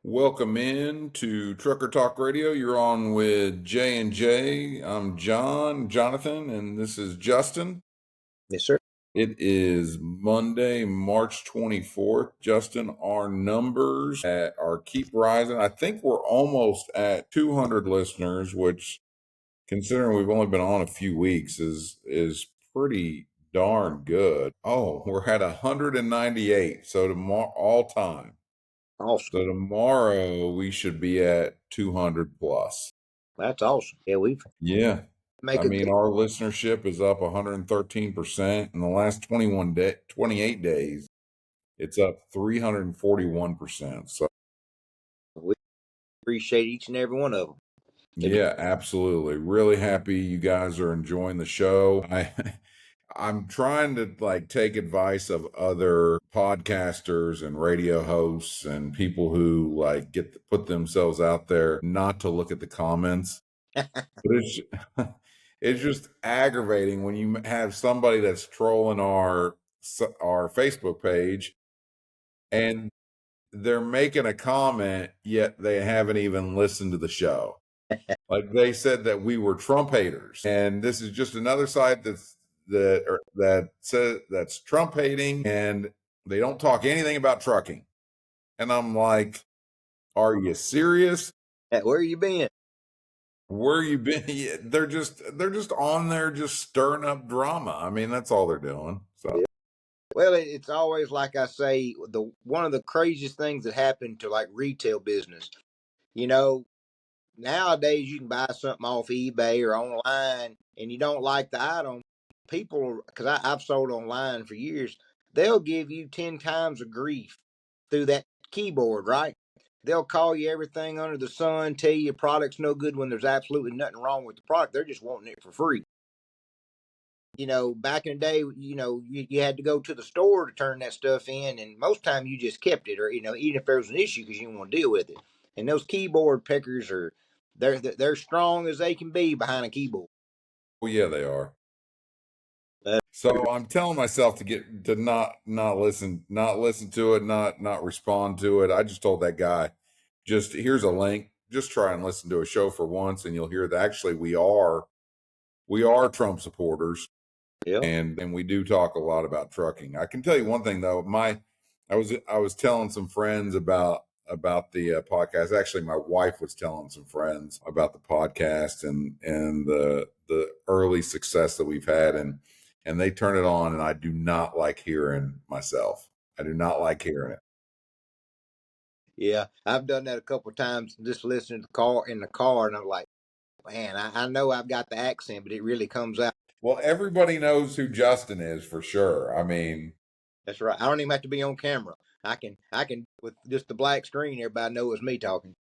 Welcome in to Trucker Talk Radio. You're on with J and J. I'm Jonathan, and this is Justin. Yes, sir. It is Monday, March 24th. Justin, our numbers are keep rising. I think we're almost at 200 listeners, which, considering we've only been on a few weeks, is pretty darn good. Oh, we're at 198. So tomorrow, all time. Awesome. So tomorrow we should be at 200 plus. That's awesome. Yeah, we've Yeah. make I a mean, good. our listenership is up 113%. In the last 28 days, it's up 341%. So, We appreciate each and every one of them. yeah, absolutely. Really happy you guys are enjoying the show. I'm trying to take advice of other podcasters and radio hosts and people who get to put themselves out there, not to look at the comments. But it's just aggravating when you have somebody that's trolling our Facebook page and they're making a comment, yet they haven't even listened to the show. Like they said that we were Trump haters, and this is just another side that says that's Trump hating, and they don't talk anything about trucking. And I'm like, are you serious? Where you been? Where you been? Yeah, they're just on there just stirring up drama. I mean, that's all they're doing. So Well, it's always like I say, the one of the craziest things that happened to like retail business. You know, nowadays you can buy something off eBay or online, and you don't like the item. People, because I've sold online for years, they'll give you 10 times of grief through that keyboard, right? They'll call you everything under the sun, tell you your product's no good when there's absolutely nothing wrong with the product. They're just wanting it for free. Back in the day, you had to go to the store to turn that stuff in, and most time you just kept it, or even if there was an issue because you didn't want to deal with it. And those keyboard pickers are they're strong as they can be behind a keyboard. well, yeah, they are. Uh, So I'm telling myself to not listen to it, not respond to it. I just told that guy, just here's a link. Just try and listen to a show for once, and you'll hear that actually we are Trump supporters. yeah, And we do talk a lot about trucking. I can tell you one thing though, I was telling some friends about the podcast. Actually, my wife was telling some friends about the podcast and the early success that we've had, and they turn it on, and I do not like hearing myself. I do not like hearing it. yeah. I've done that a couple of times, just listening to the car, and I'm like, man, I know I've got the accent, but it really comes out. Well, everybody knows who Justin is for sure. I mean, That's right. I don't even have to be on camera. I can with just the black screen, everybody know it's me talking.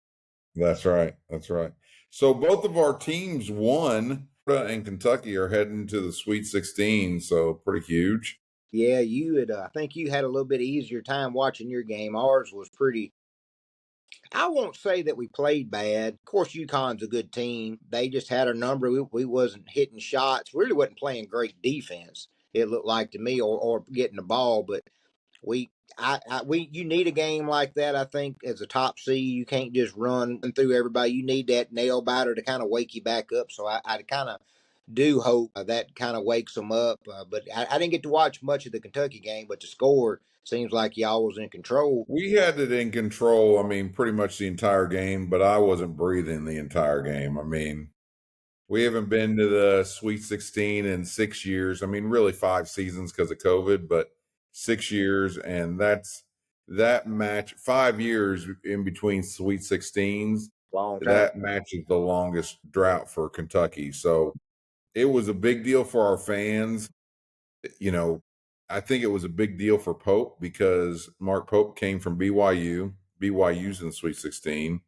that's right. That's right. So both of our teams won. Florida and Kentucky are heading to the Sweet 16, so pretty huge. Yeah, you had. I think you had a little bit easier time watching your game. Ours was pretty. I won't say that we played bad. Of course, UConn's a good team. They just had our number. We wasn't hitting shots. Really wasn't playing great defense. It looked like to me, or getting the ball. But you need a game like that. I think as a top seed, you can't just run through everybody. You need that nail biter to kind of wake you back up. So I kind of do hope that kind of wakes them up. But I didn't get to watch much of the Kentucky game, but the score seems like y'all was in control. We had it in control, I mean, pretty much the entire game, but I wasn't breathing the entire game. I mean, we haven't been to the Sweet 16 in 6 years. I mean, really 5 seasons because of COVID, but 6 years. And that match, 5 years in between Sweet 16s. Long time. That match is the longest drought for Kentucky. So it was a big deal for our fans. You know, I think it was a big deal for Pope because Mark Pope came from BYU. BYU's in the Sweet 16.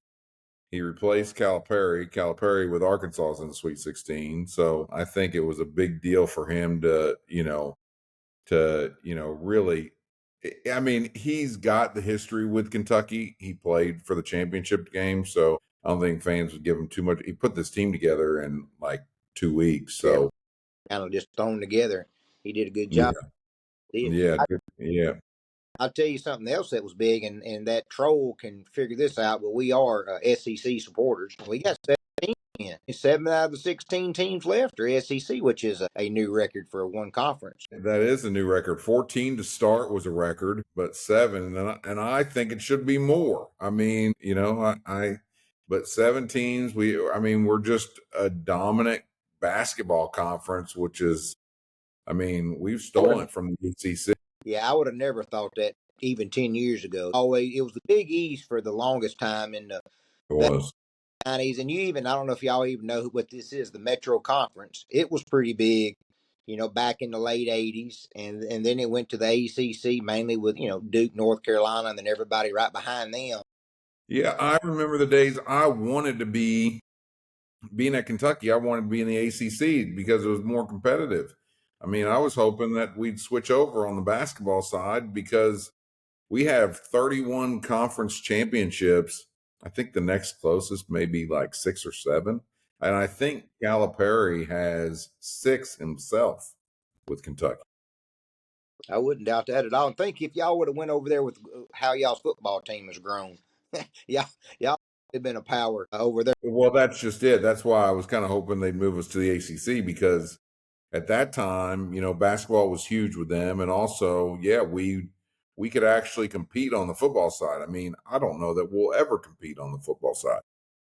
He replaced Calipari. Calipari with Arkansas is in the Sweet 16. So I think it was a big deal for him to really. I mean, he's got the history with Kentucky. He played for the championship game, so I don't think fans would give him too much. He put this team together in like 2 weeks. So Kind of just thrown together. He did a good yeah, job. yeah, yeah. I'll tell you something else that was big, and that troll can figure this out, but we are SEC supporters. We got 17 in. 7 out of the 16 teams left are SEC, which is a new record for one conference. That is a new record. 14 to start was a record, but 7, and I think it should be more. I mean, but 7 teams. We're just a dominant basketball conference, which is, we've stolen it from the ACC. Yeah, I would have never thought that even 10 years ago. Always, it was the Big East for the longest time in the It was. 90s. And I don't know if y'all even know what this is, the Metro Conference. It was pretty big, back in the late 80s. And then it went to the ACC, mainly with, Duke, North Carolina, and then everybody right behind them. Yeah, I remember the days I wanted to being at Kentucky, I wanted to be in the ACC because it was more competitive. I was hoping that we'd switch over on the basketball side because we have 31 conference championships. I think the next closest may be like 6 or 7. And I think Calipari has 6 himself with Kentucky. I wouldn't doubt that at all. And think if y'all would have went over there with how y'all's football team has grown. y'all have been a power over there. Well, that's just it. That's why I was kind of hoping they'd move us to the ACC because at that time, basketball was huge with them. And also, yeah, we could actually compete on the football side. I don't know that we'll ever compete on the football side.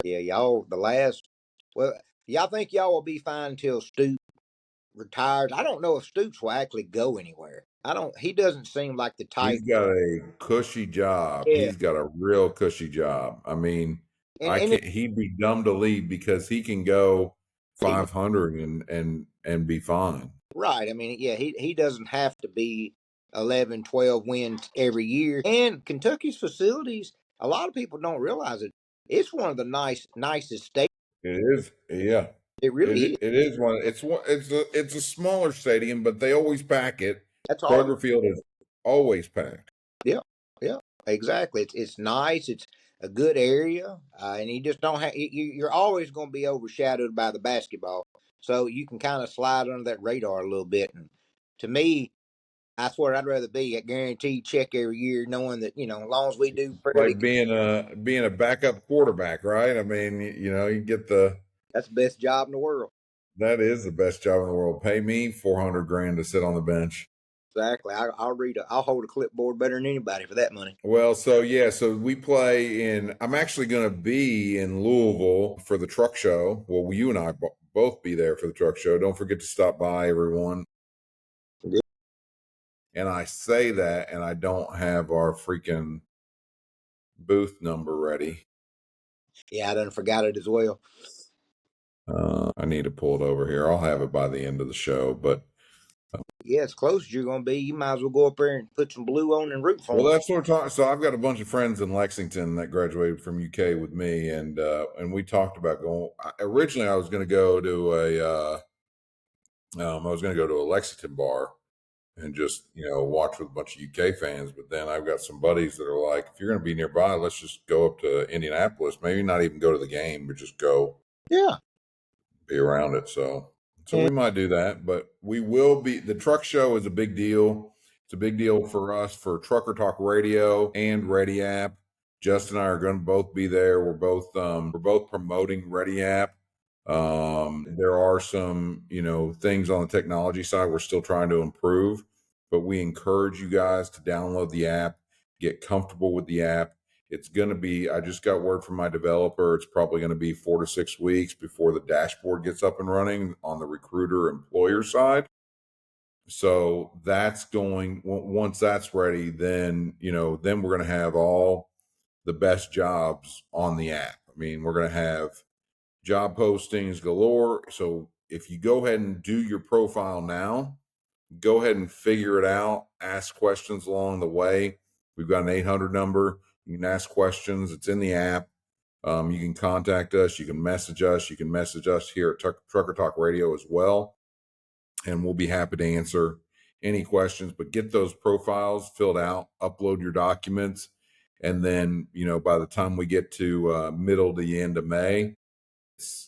Yeah, y'all, y'all think y'all will be fine until Stoops retires. I don't know if Stoops will actually go anywhere. He doesn't seem like the type. He's got a cushy job. Yeah. He's got a real cushy job. He'd be dumb to leave because he can go 500 and be fine. Right. He doesn't have to be 11, 12 wins every year. And Kentucky's facilities, a lot of people don't realize it. It's one of the nicest states. It is. Yeah. It really is. It is one. It's a smaller stadium, but they always pack it. That's all. Kroger Field is always packed. Yeah. Yeah. Exactly. It's nice. It's a good area, and you just don't have. You're always going to be overshadowed by the basketball, so you can kind of slide under that radar a little bit. And to me, I swear I'd rather be a guaranteed check every year, knowing that as long as we do like being a backup quarterback, right? You get that's the best job in the world. That is the best job in the world. Pay me $400,000 to sit on the bench. Exactly. I'll hold a clipboard better than anybody for that money. Well, so we play I'm actually going to be in Louisville for the truck show. Well, you and I both be there for the truck show. Don't forget to stop by, everyone. Yeah. And I say that, and I don't have our freaking booth number ready. Yeah, I done forgot it as well. I need to pull it over here. I'll have it by the end of the show, but yeah, as close as you're going to be, you might as well go up there and put some blue on and root for them. Well, that's what we're talking. So I've got a bunch of friends in Lexington that graduated from UK with me, and we talked about going. Originally, I was going to go to a Lexington bar and just watch with a bunch of UK fans. But then I've got some buddies that are like, if you're going to be nearby, let's just go up to Indianapolis. Maybe not even go to the game, but just go. Yeah. Be around it. So we might do that, but we will be. The truck show is a big deal. It's a big deal for us for Trucker Talk Radio and Ready App. Justin and I are going to both be there. We're both promoting Ready App. There are some things on the technology side we're still trying to improve, but we encourage you guys to download the app, get comfortable with the app. It's going to be, I just got word from my developer, it's probably going to be 4 to 6 weeks before the dashboard gets up and running on the recruiter employer side. So that's once that's ready, then we're going to have all the best jobs on the app. We're going to have job postings galore. So if you go ahead and do your profile now, go ahead and figure it out, ask questions along the way. We've got an 800 number. You can ask questions. It's in the app. You can contact us. You can message us. You can message us here at Trucker Talk Radio as well. And we'll be happy to answer any questions. But get those profiles filled out, upload your documents. And then, by the time we get to middle to the end of May,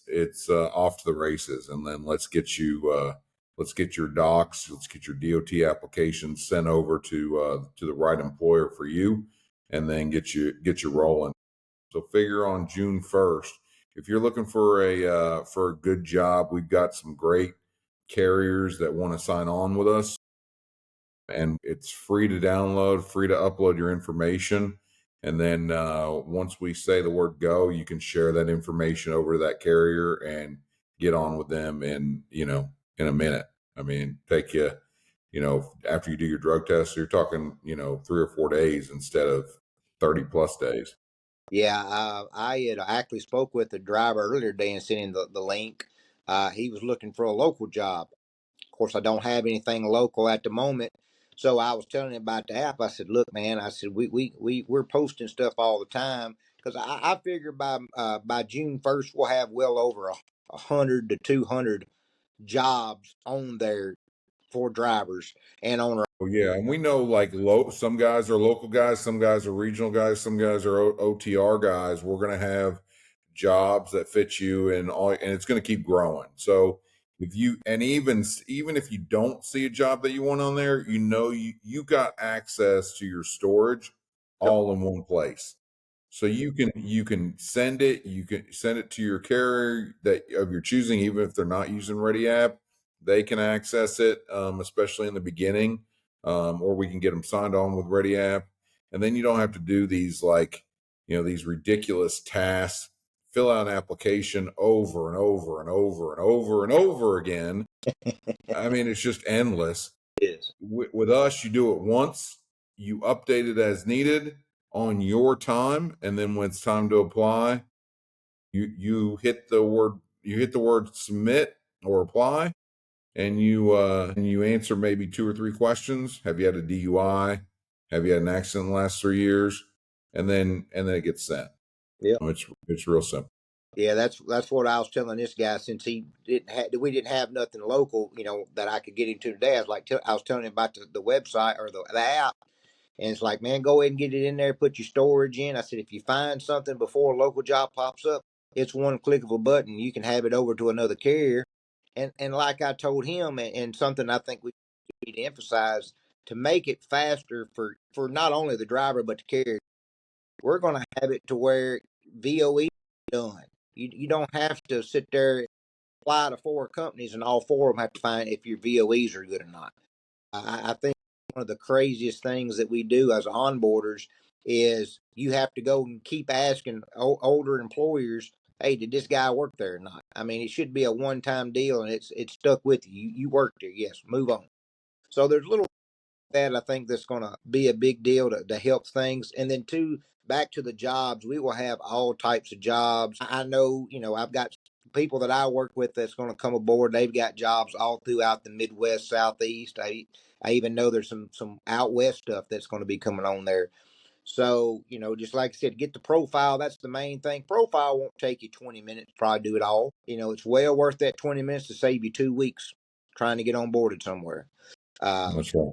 it's off to the races. And then let's get you Let's get your docs, let's get your DOT applications sent over to the right employer for you, and then get you rolling. So figure on June 1st. If you're looking for a good job, we've got some great carriers that want to sign on with us, and it's free to download, free to upload your information. And then once we say the word go, you can share that information over to that carrier and get on with them in a minute. I mean, take you, after you do your drug test, you're talking, 3 or 4 days instead of 30 plus days. Yeah, I had actually spoke with the driver earlier today and sent him the link. He was looking for a local job. Of course, I don't have anything local at the moment. So I was telling him about the app. I said, "Look, man," I said, we're posting stuff all the time because I figure by June 1st we'll have well over 100 to 200 jobs on there for drivers and on. Oh yeah, and we know like some guys are local guys, some guys are regional guys, some guys are OTR guys. We're gonna have jobs that fit you, and it's gonna keep growing. So if you and even if you don't see a job that you want on there, you got access to your storage all in one place. So you can send it to your carrier that of your choosing, even if they're not using Ready App, they can access it, especially in the beginning, or we can get them signed on with Ready App, and then you don't have to do these ridiculous tasks, fill out an application over and over and over and over and over again. I mean, it's just endless. Is. With us, you do it once, you update it as needed on your time, and then when it's time to apply, you hit the word submit or apply, and you answer maybe 2 or 3 questions. Have you had a DUI? Have you had an accident in the last 3 years? And then it gets sent. Yeah. It's real simple. Yeah, that's what I was telling this guy since we didn't have nothing local, that I could get him to today. I was I was telling him about the website or the app, and it's like, man, go ahead and get it in there, put your storage in. I said, if you find something before a local job pops up, it's one click of a button. You can have it over to another carrier, and like I told him, and something I think we need to emphasize to make it faster for not only the driver but the carrier. We're going to have it to where VOE is done. You don't have to sit there and apply to 4 companies and all 4 of them have to find if your VOEs are good or not. I think one of the craziest things that we do as onboarders is you have to go and keep asking older employers, "Hey, did this guy work there or not?" I mean, it should be a one-time deal, and it's stuck with you. You worked there, yes. Move on. So there's little that I think that's going to be a big deal to help things. And then two, back to the jobs, we will have all types of jobs. I know, I've got people that I work with that's going to come aboard. They've got jobs all throughout the Midwest, Southeast. I even know there's some out west stuff that's going to be coming on there. So, just like I said, get the profile. That's the main thing. Profile won't take you 20 minutes to probably do it all. It's well worth that 20 minutes to save you 2 weeks trying to get onboarded somewhere. That's right.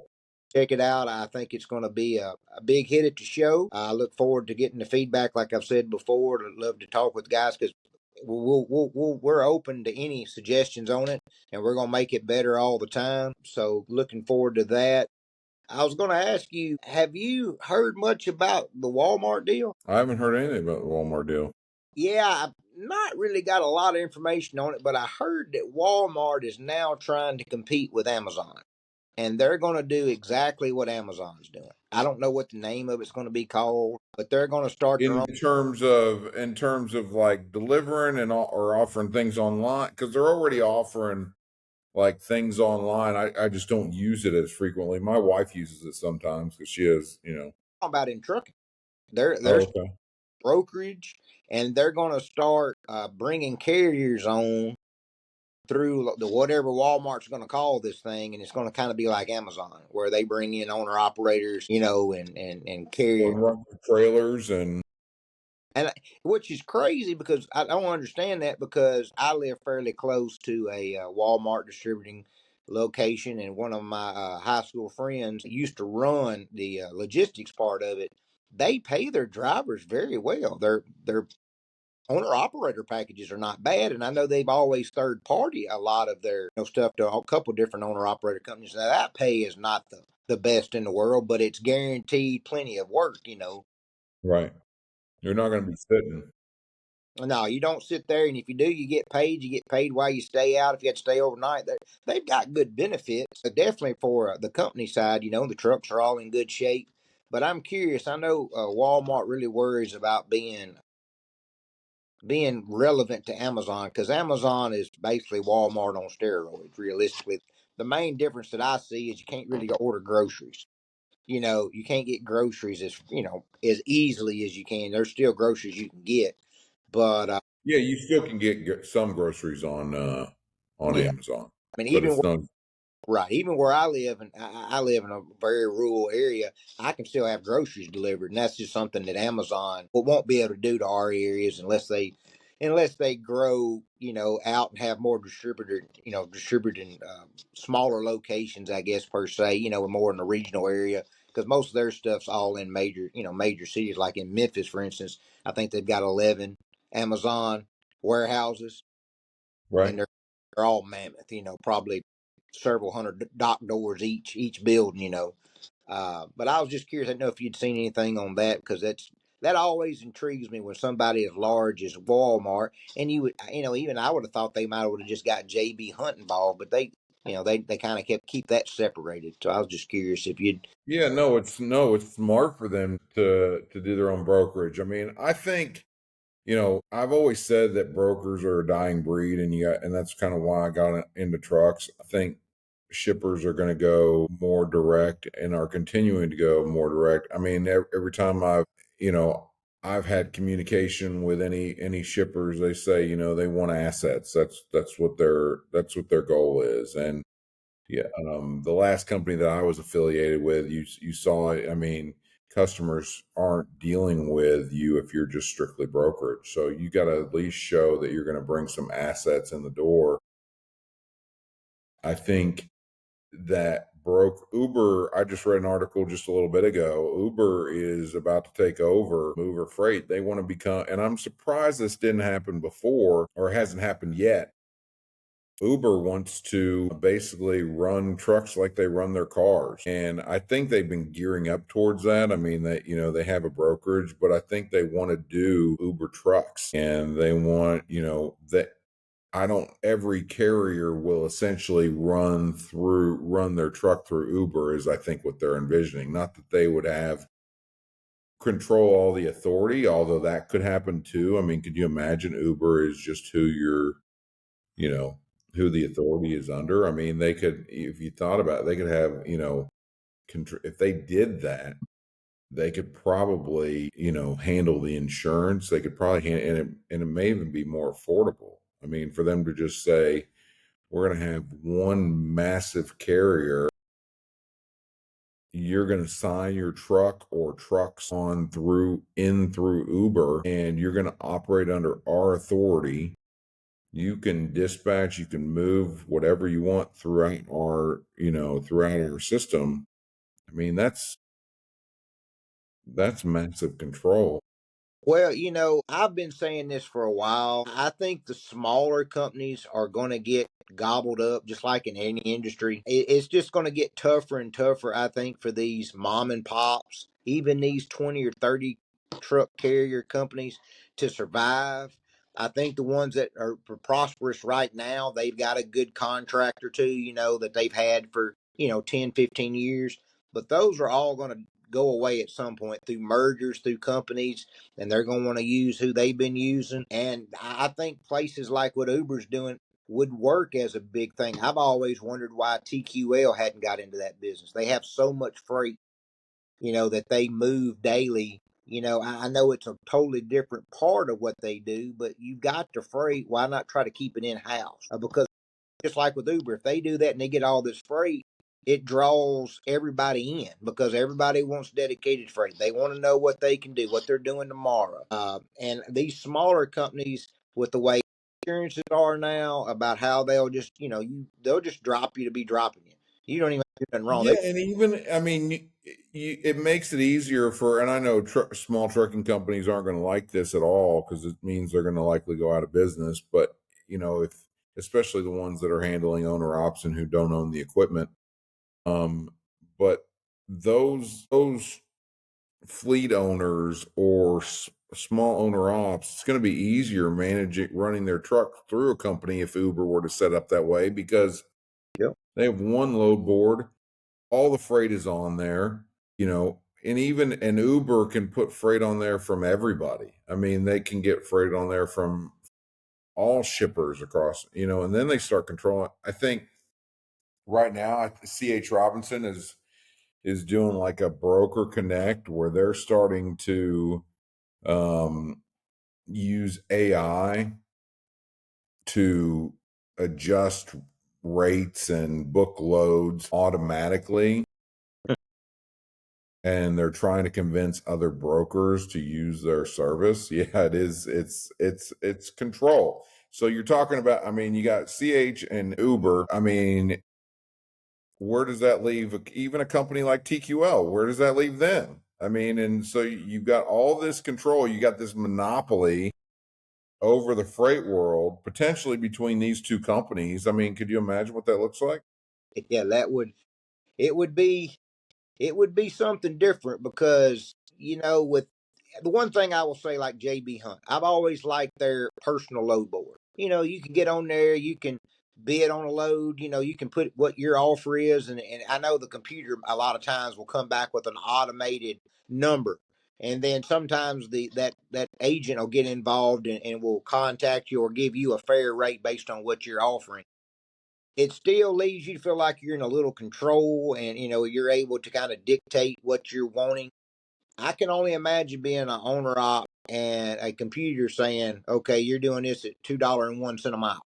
Check it out. I think it's going to be a big hit at the show. I look forward to getting the feedback, like I've said before. I'd love to talk with guys because we're open to any suggestions on it, and we're going to make it better all the time. So looking forward to that. I was going to ask you, have you heard much about the Walmart deal? I haven't heard anything about the Walmart deal. Yeah, I've not really got a lot of information on it, but I heard that Walmart is now trying to compete with Amazon. And they're going to do exactly what Amazon's doing. I don't know what the name of it's going to be called, but they're going to start their own. In terms of like delivering or offering things online, because they're already offering like things online. I just don't use it as frequently. My wife uses it sometimes because she has, About in trucking. They're Oh, okay. brokerage, and they're going to start bringing carriers on through the whatever Walmart's going to call this thing, and it's going to kind of be like Amazon, where they bring in owner operators, and carriers. And run the trailers and And which is crazy because I don't understand that because I live fairly close to a Walmart distributing location, and one of my high school friends used to run the logistics part of it. They pay their drivers very well. They're owner operator packages are not bad, and I know they've always third party a lot of their stuff to a couple different owner operator companies. Now that pay is not the best in the world, but it's guaranteed plenty of work. Right. You're not going to be sitting. No, you don't sit there, and if you do, you get paid. You get paid while you stay out. If you had to stay overnight, they've got good benefits. Definitely for the company side, the trucks are all in good shape. But I'm curious. I know Walmart really worries about being relevant to Amazon, because Amazon is basically Walmart on steroids. Realistically, the main difference that I see is you can't really order groceries. You can't get groceries as easily as you can. There's still groceries you can get, but Yeah, you still can get some groceries on yeah, Amazon, I mean, but even it's not. right, even where I live, and I live in a very rural area, I can still have groceries delivered, and that's just something that Amazon won't be able to do to our areas unless they grow, out and have more distributed in smaller locations, I guess per se, more in the regional area, because most of their stuff's all in major cities, like in Memphis, for instance. I think they've got 11 Amazon warehouses, Right. and they're all mammoth. Probably several hundred dock doors each building. But I was just curious. I didn't know if you'd seen anything on that, because that always intrigues me when somebody as large as Walmart, and even I would have thought they might have just got JB Hunt involved, but they kind of keep that separated. So I was just curious if you'd. Yeah, no, it's smart for them to do their own brokerage. I mean, I think, I've always said that brokers are a dying breed, and that's kind of why I got into trucks. I think shippers are going to go more direct and are continuing to go more direct. I mean, every time you know, I've had communication with any shippers, they say, they want assets. That's what their goal is. And yeah, the last company that I was affiliated with, you saw it. I mean, customers aren't dealing with you if you're just strictly brokerage. So you got to at least show that you're going to bring some assets in the door. I think that broke Uber. I just read an article just a little bit ago. Uber is about to take over Mover Freight. They want to become, and I'm surprised this didn't happen before or hasn't happened yet. Uber wants to basically run trucks like they run their cars. And I think they've been gearing up towards that. I mean, they have a brokerage, but I think they want to do Uber trucks, and they want, that I don't, every carrier will essentially run their truck through Uber, is I think what they're envisioning. Not that they would have control all the authority, although that could happen too. I mean, could you imagine Uber is just you know, who the authority is under? I mean, they could, if you thought about it, they could have, if they did that, they could probably, handle the insurance. They could probably and it may even be more affordable. I mean, for them to just say, we're going to have one massive carrier. You're going to sign your truck or trucks through Uber, and you're going to operate under our authority. You can dispatch, you can move whatever you want throughout our system. I mean, that's massive control. Well, I've been saying this for a while. I think the smaller companies are going to get gobbled up, just like in any industry. It's just going to get tougher and tougher, I think, for these mom and pops, even these 20 or 30 truck carrier companies, to survive. I think the ones that are prosperous right now, they've got a good contract or two, that they've had for, 10, 15 years. But those are all going to go away at some point through mergers, through companies, and they're going to want to use who they've been using. And I think places like what Uber's doing would work as a big thing. I've always wondered why TQL hadn't got into that business. They have so much freight, that they move daily. I know it's a totally different part of what they do, but you got the freight. Why not try to keep it in house? Because just like with Uber, if they do that and they get all this freight, it draws everybody in, because everybody wants dedicated freight. They want to know what they can do, what they're doing tomorrow. And these smaller companies, with the way insurances are now, about how they'll just, they'll just drop you to be dropping you. You don't even do nothing wrong. Yeah, and even I mean, it makes it easier for, and I know small trucking companies aren't going to like this at all because it means they're going to likely go out of business. But if especially the ones that are handling owner ops and who don't own the equipment, um, but those fleet owners or small owner ops, it's going to be easier managing running their truck through a company if Uber were to set up that way because Yep. they have one load board, all the freight is on there, and even an Uber can put freight on there from everybody. I mean, they can get freight on there from all shippers across, and then they start controlling. I think right now, CH Robinson is doing like a broker connect where they're starting to use AI to adjust rates and book loads automatically. And they're trying to convince other brokers to use their service. Yeah, it is. It's control. So you're talking about, I mean, you got CH and Uber. I mean, where does that leave even a company like TQL? Where does that leave them? I mean, and so you've got all this control. You got this monopoly over the freight world, potentially between these two companies. I mean, could you imagine what that looks like? Yeah, it would be it would be something different because with the one thing I will say, like JB Hunt, I've always liked their personal load board. You can get on there, you can bid on a load, you can put what your offer is, and I know the computer a lot of times will come back with an automated number. And then sometimes that agent will get involved and will contact you or give you a fair rate based on what you're offering. It still leaves you to feel like you're in a little control, and you're able to kind of dictate what you're wanting. I can only imagine being an owner op and a computer saying, okay, you're doing this at $2.01 a mile,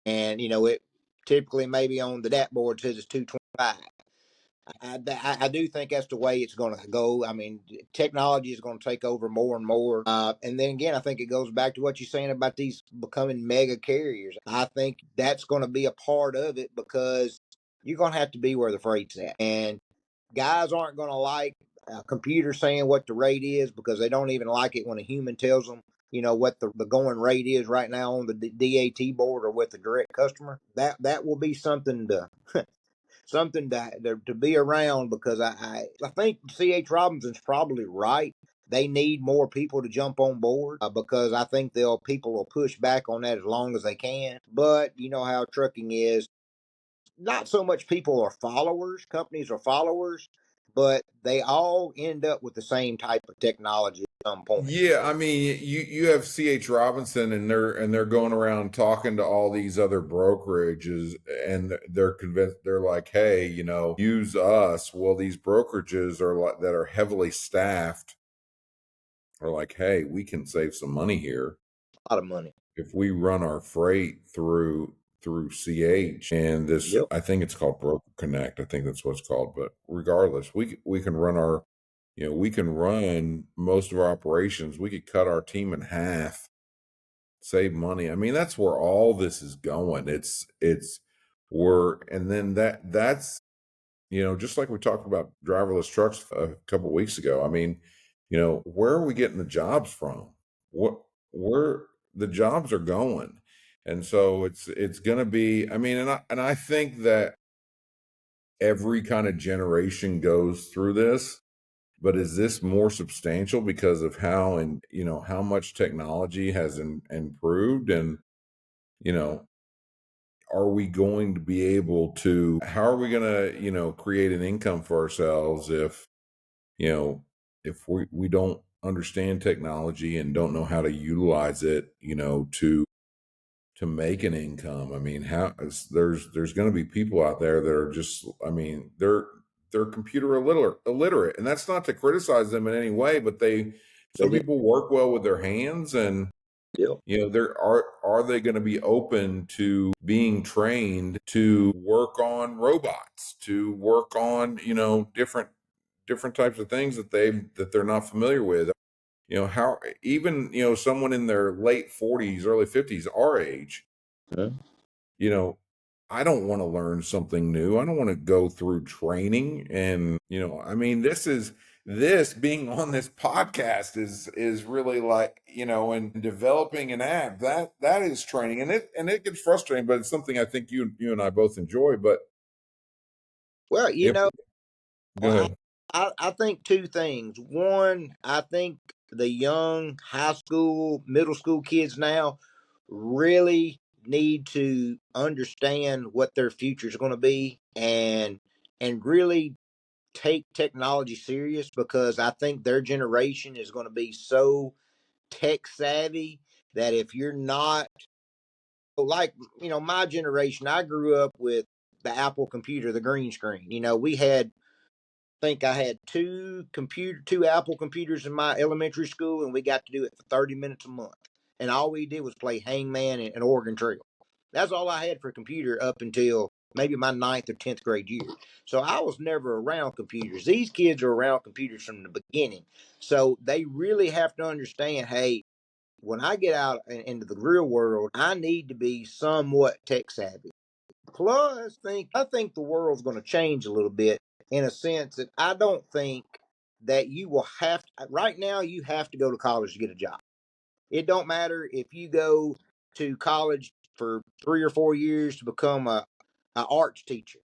and it typically maybe on the dashboard says it's 2.25. I do think that's the way it's going to go. I mean, technology is going to take over more and more. And then again, I think it goes back to what you're saying about these becoming mega carriers. I think that's going to be a part of it because you're going to have to be where the freight's at. And guys aren't going to like a computer saying what the rate is because they don't even like it when a human tells them, what the going rate is right now on the DAT board or with the direct customer. That will be something to be around because I think CH Robinson's probably right. They need more people to jump on board because I think people will push back on that as long as they can. But you know how trucking is. Not so much people are followers, companies are followers, but they all end up with the same type of technology at some point. Yeah, I mean, you have CH Robinson and they're going around talking to all these other brokerages and they're convinced, they're like, "Hey, use us." Well, these brokerages are like that are heavily staffed are like, "Hey, we can save some money here A lot of money. if we run our freight through CH." And this, Yep. I think it's called Broker Connect. I think that's what it's called. But regardless, we can run our, we can run most of our operations. We could cut our team in half, save money. I mean, that's where all this is going. It's we're and then that's just like we talked about driverless trucks a couple of weeks ago. I mean, where are we getting the jobs from? What where the jobs are going? And so it's going to be. I mean, and I think that every kind of generation goes through this. But is this more substantial because of how and how much technology has improved and you know are we going to be able to how are we going to create an income for ourselves you know if we don't understand technology and don't know how to utilize it to make an income. I mean, there's going to be people out there that are just, I mean, they're computer illiterate, and that's not to criticize them in any way, but They some did. people work well with their hands, and Yep. there are they going to be open to being trained to work on robots, to work on different types of things that they're not familiar with. How even someone in their late 40s, early 50s, our age, Huh? you know I don't want to learn something new. I don't want to go through training. And, I mean, this being on this podcast is really like, and developing an app that is training, and it gets frustrating, but it's something I think you and I both enjoy. But Well, if go well, ahead. I think two things. One, I think the young high school, middle school kids now really need to understand what their future is going to be, and really take technology serious, because I think their generation is going to be so tech savvy that if you're not like, my generation, I grew up with the Apple computer, the green screen. We had think I had two Apple computers in my elementary school, and we got to do it for 30 minutes a month. And all we did was play Hangman and Oregon Trail. That's all I had for a computer up until maybe my ninth or 10th grade year. So I was never around computers. These kids are around computers from the beginning. So they really have to understand, hey, when I get out into the real world, I need to be somewhat tech savvy. Plus, I think the world's going to change a little bit, in a sense that I don't think that you will have to, right now you have to go to college to get a job. It don't matter if you go to college for 3 or 4 years to become a arts teacher,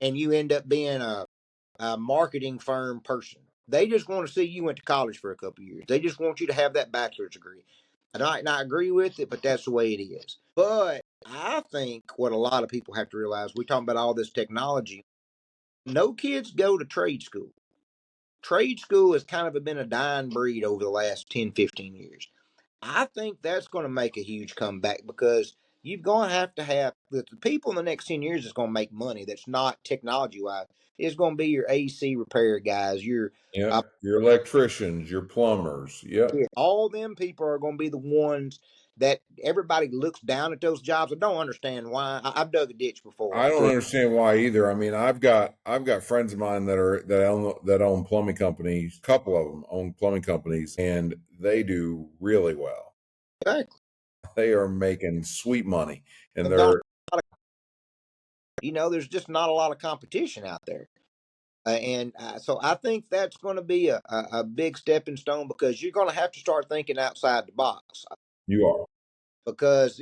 and you end up being a marketing firm person. They just want to see you went to college for a couple of years. They just want you to have that bachelor's degree. I might not agree with it, but that's the way it is. But I think what a lot of people have to realize, we talking about all this technology. No kids go to trade school. Trade school has kind of been a dying breed over the last 10, 15 years. I think that's going to make a huge comeback, because you're going to have the people in the next 10 years that's going to make money that's not technology wise. It's going to be your AC repair guys, your Yep, your electricians, your plumbers. Yep. yeah, all them people are going to be the ones that everybody looks down at those jobs. I don't understand why. I've dug a ditch before. I don't understand why either. I mean, I've got friends of mine that own plumbing companies. A couple of them own plumbing companies, and they do really well. Exactly. They are making sweet money, and There's not they're there's just not a lot of competition out there. And so I think that's going to be a big stepping stone, because you're going to have to start thinking outside the box. you are. Because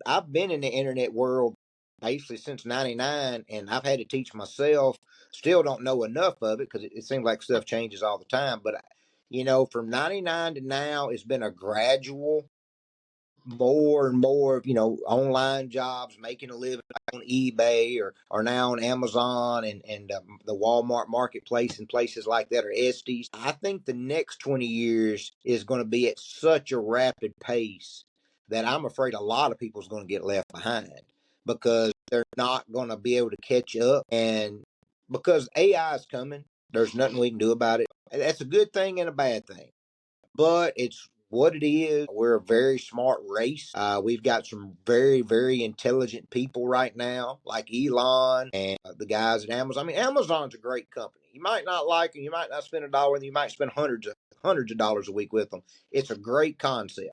I've been in the internet world basically since '99, and I've had to teach myself. Still don't know enough of it, because it seems like stuff changes all the time. But from '99 to now, it's been a gradual, more and more, online jobs, making a living on eBay, or now on Amazon, and the Walmart marketplace and places like that, or Estes. I think the next 20 years is going to be at such a rapid pace that I'm afraid a lot of people's going to get left behind, because they're not going to be able to catch up. And because AI is coming, there's nothing we can do about it. That's a good thing and a bad thing, but it's what it is. We're a very smart race. We've got some very, very intelligent people right now, like Elon and the guys at Amazon. I mean, Amazon's a great company. You might not like them. You might not spend a dollar with them. You might spend hundreds of dollars a week with them. It's a great concept.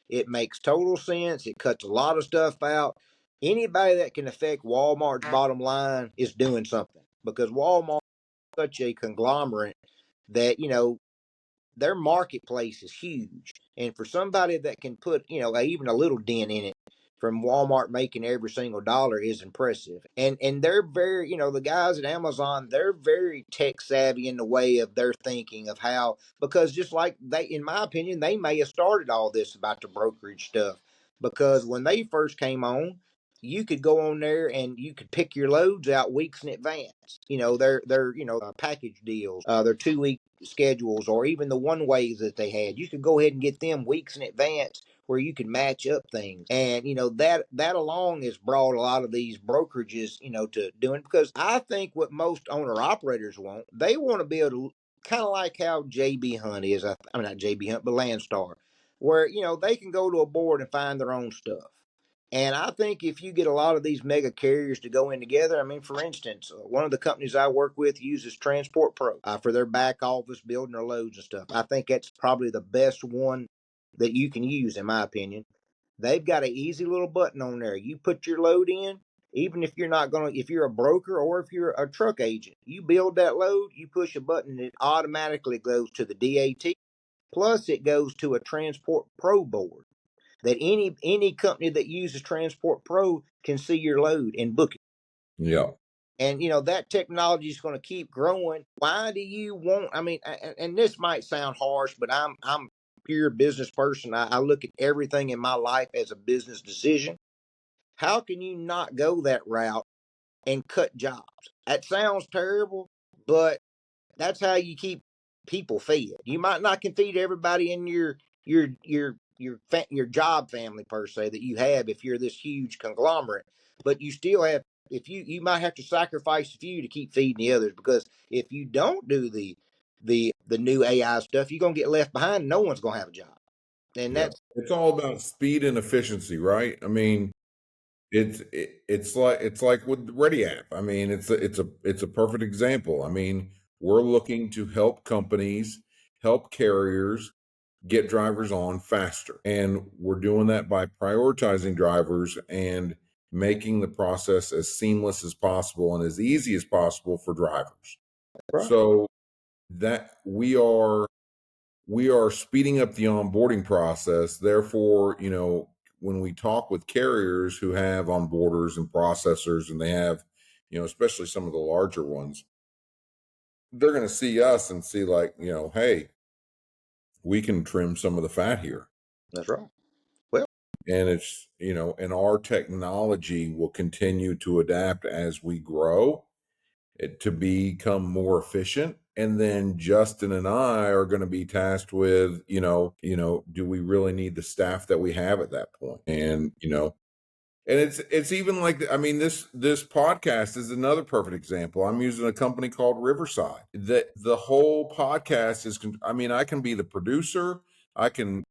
It makes total sense. It cuts a lot of stuff out. Anybody that can affect Walmart's bottom line is doing something, because Walmart is such a conglomerate that their marketplace is huge. And for somebody that can put, even a little dent in it, from Walmart making every single dollar, is impressive. And they're very, the guys at Amazon, they're very tech savvy in the way of their thinking of how, because just like they, in my opinion, they may have started all this about the brokerage stuff, because when they first came on, you could go on there and you could pick your loads out weeks in advance. Their package deals, their 2 week schedules, or even the one ways that they had. You could go ahead and get them weeks in advance, where you can match up things. And that alone has brought a lot of these brokerages, to doing, because I think what most owner operators want, they want to be able to, kind of like how JB Hunt is. I mean, not JB Hunt, but Landstar, where they can go to a board and find their own stuff. And I think if you get a lot of these mega carriers to go in together, I mean, for instance, one of the companies I work with uses Transport Pro for their back office, building their loads and stuff. I think that's probably the best one that you can use, in my opinion. They've got an easy little button on there. You put your load in, Even if you're not going to, if you're a broker or if you're a truck agent, you build that load, you push a button, and it automatically goes to the DAT. Plus, it goes to a Transport Pro board that any company that uses Transport Pro can see your load and book it. Yeah. And that technology is going to keep growing. Why do you want? I mean, and this might sound harsh, but I'm a pure business person. I look at everything in my life as a business decision. How can you not go that route and cut jobs? That sounds terrible, but that's how you keep people fed. You might not can feed everybody in your job family per se that you have if you're this huge conglomerate, but you still have, if you might have to sacrifice a few to keep feeding the others, because if you don't do the new AI stuff, you're gonna get left behind. No one's gonna have a job, and Yeah. that's It's all about speed and efficiency, right? I mean, it's like with the Ready app. I mean, it's a perfect example. I mean, we're looking to help companies, help carriers get drivers on faster. And we're doing that by prioritizing drivers and making the process as seamless as possible and as easy as possible for drivers. right. So that we are speeding up the onboarding process. Therefore, when we talk with carriers who have onboarders and processors and they have, especially some of the larger ones, they're going to see us and see like, hey, we can trim some of the fat here. That's right. Well, And it's, and our technology will continue to adapt as we grow to become more efficient. And then Justin and I are going to be tasked with, do we really need the staff that we have at that point? And, and it's even like, I mean, this podcast is another perfect example. I'm using a company called Riverside. The whole podcast is, I mean, I can be the producer. I can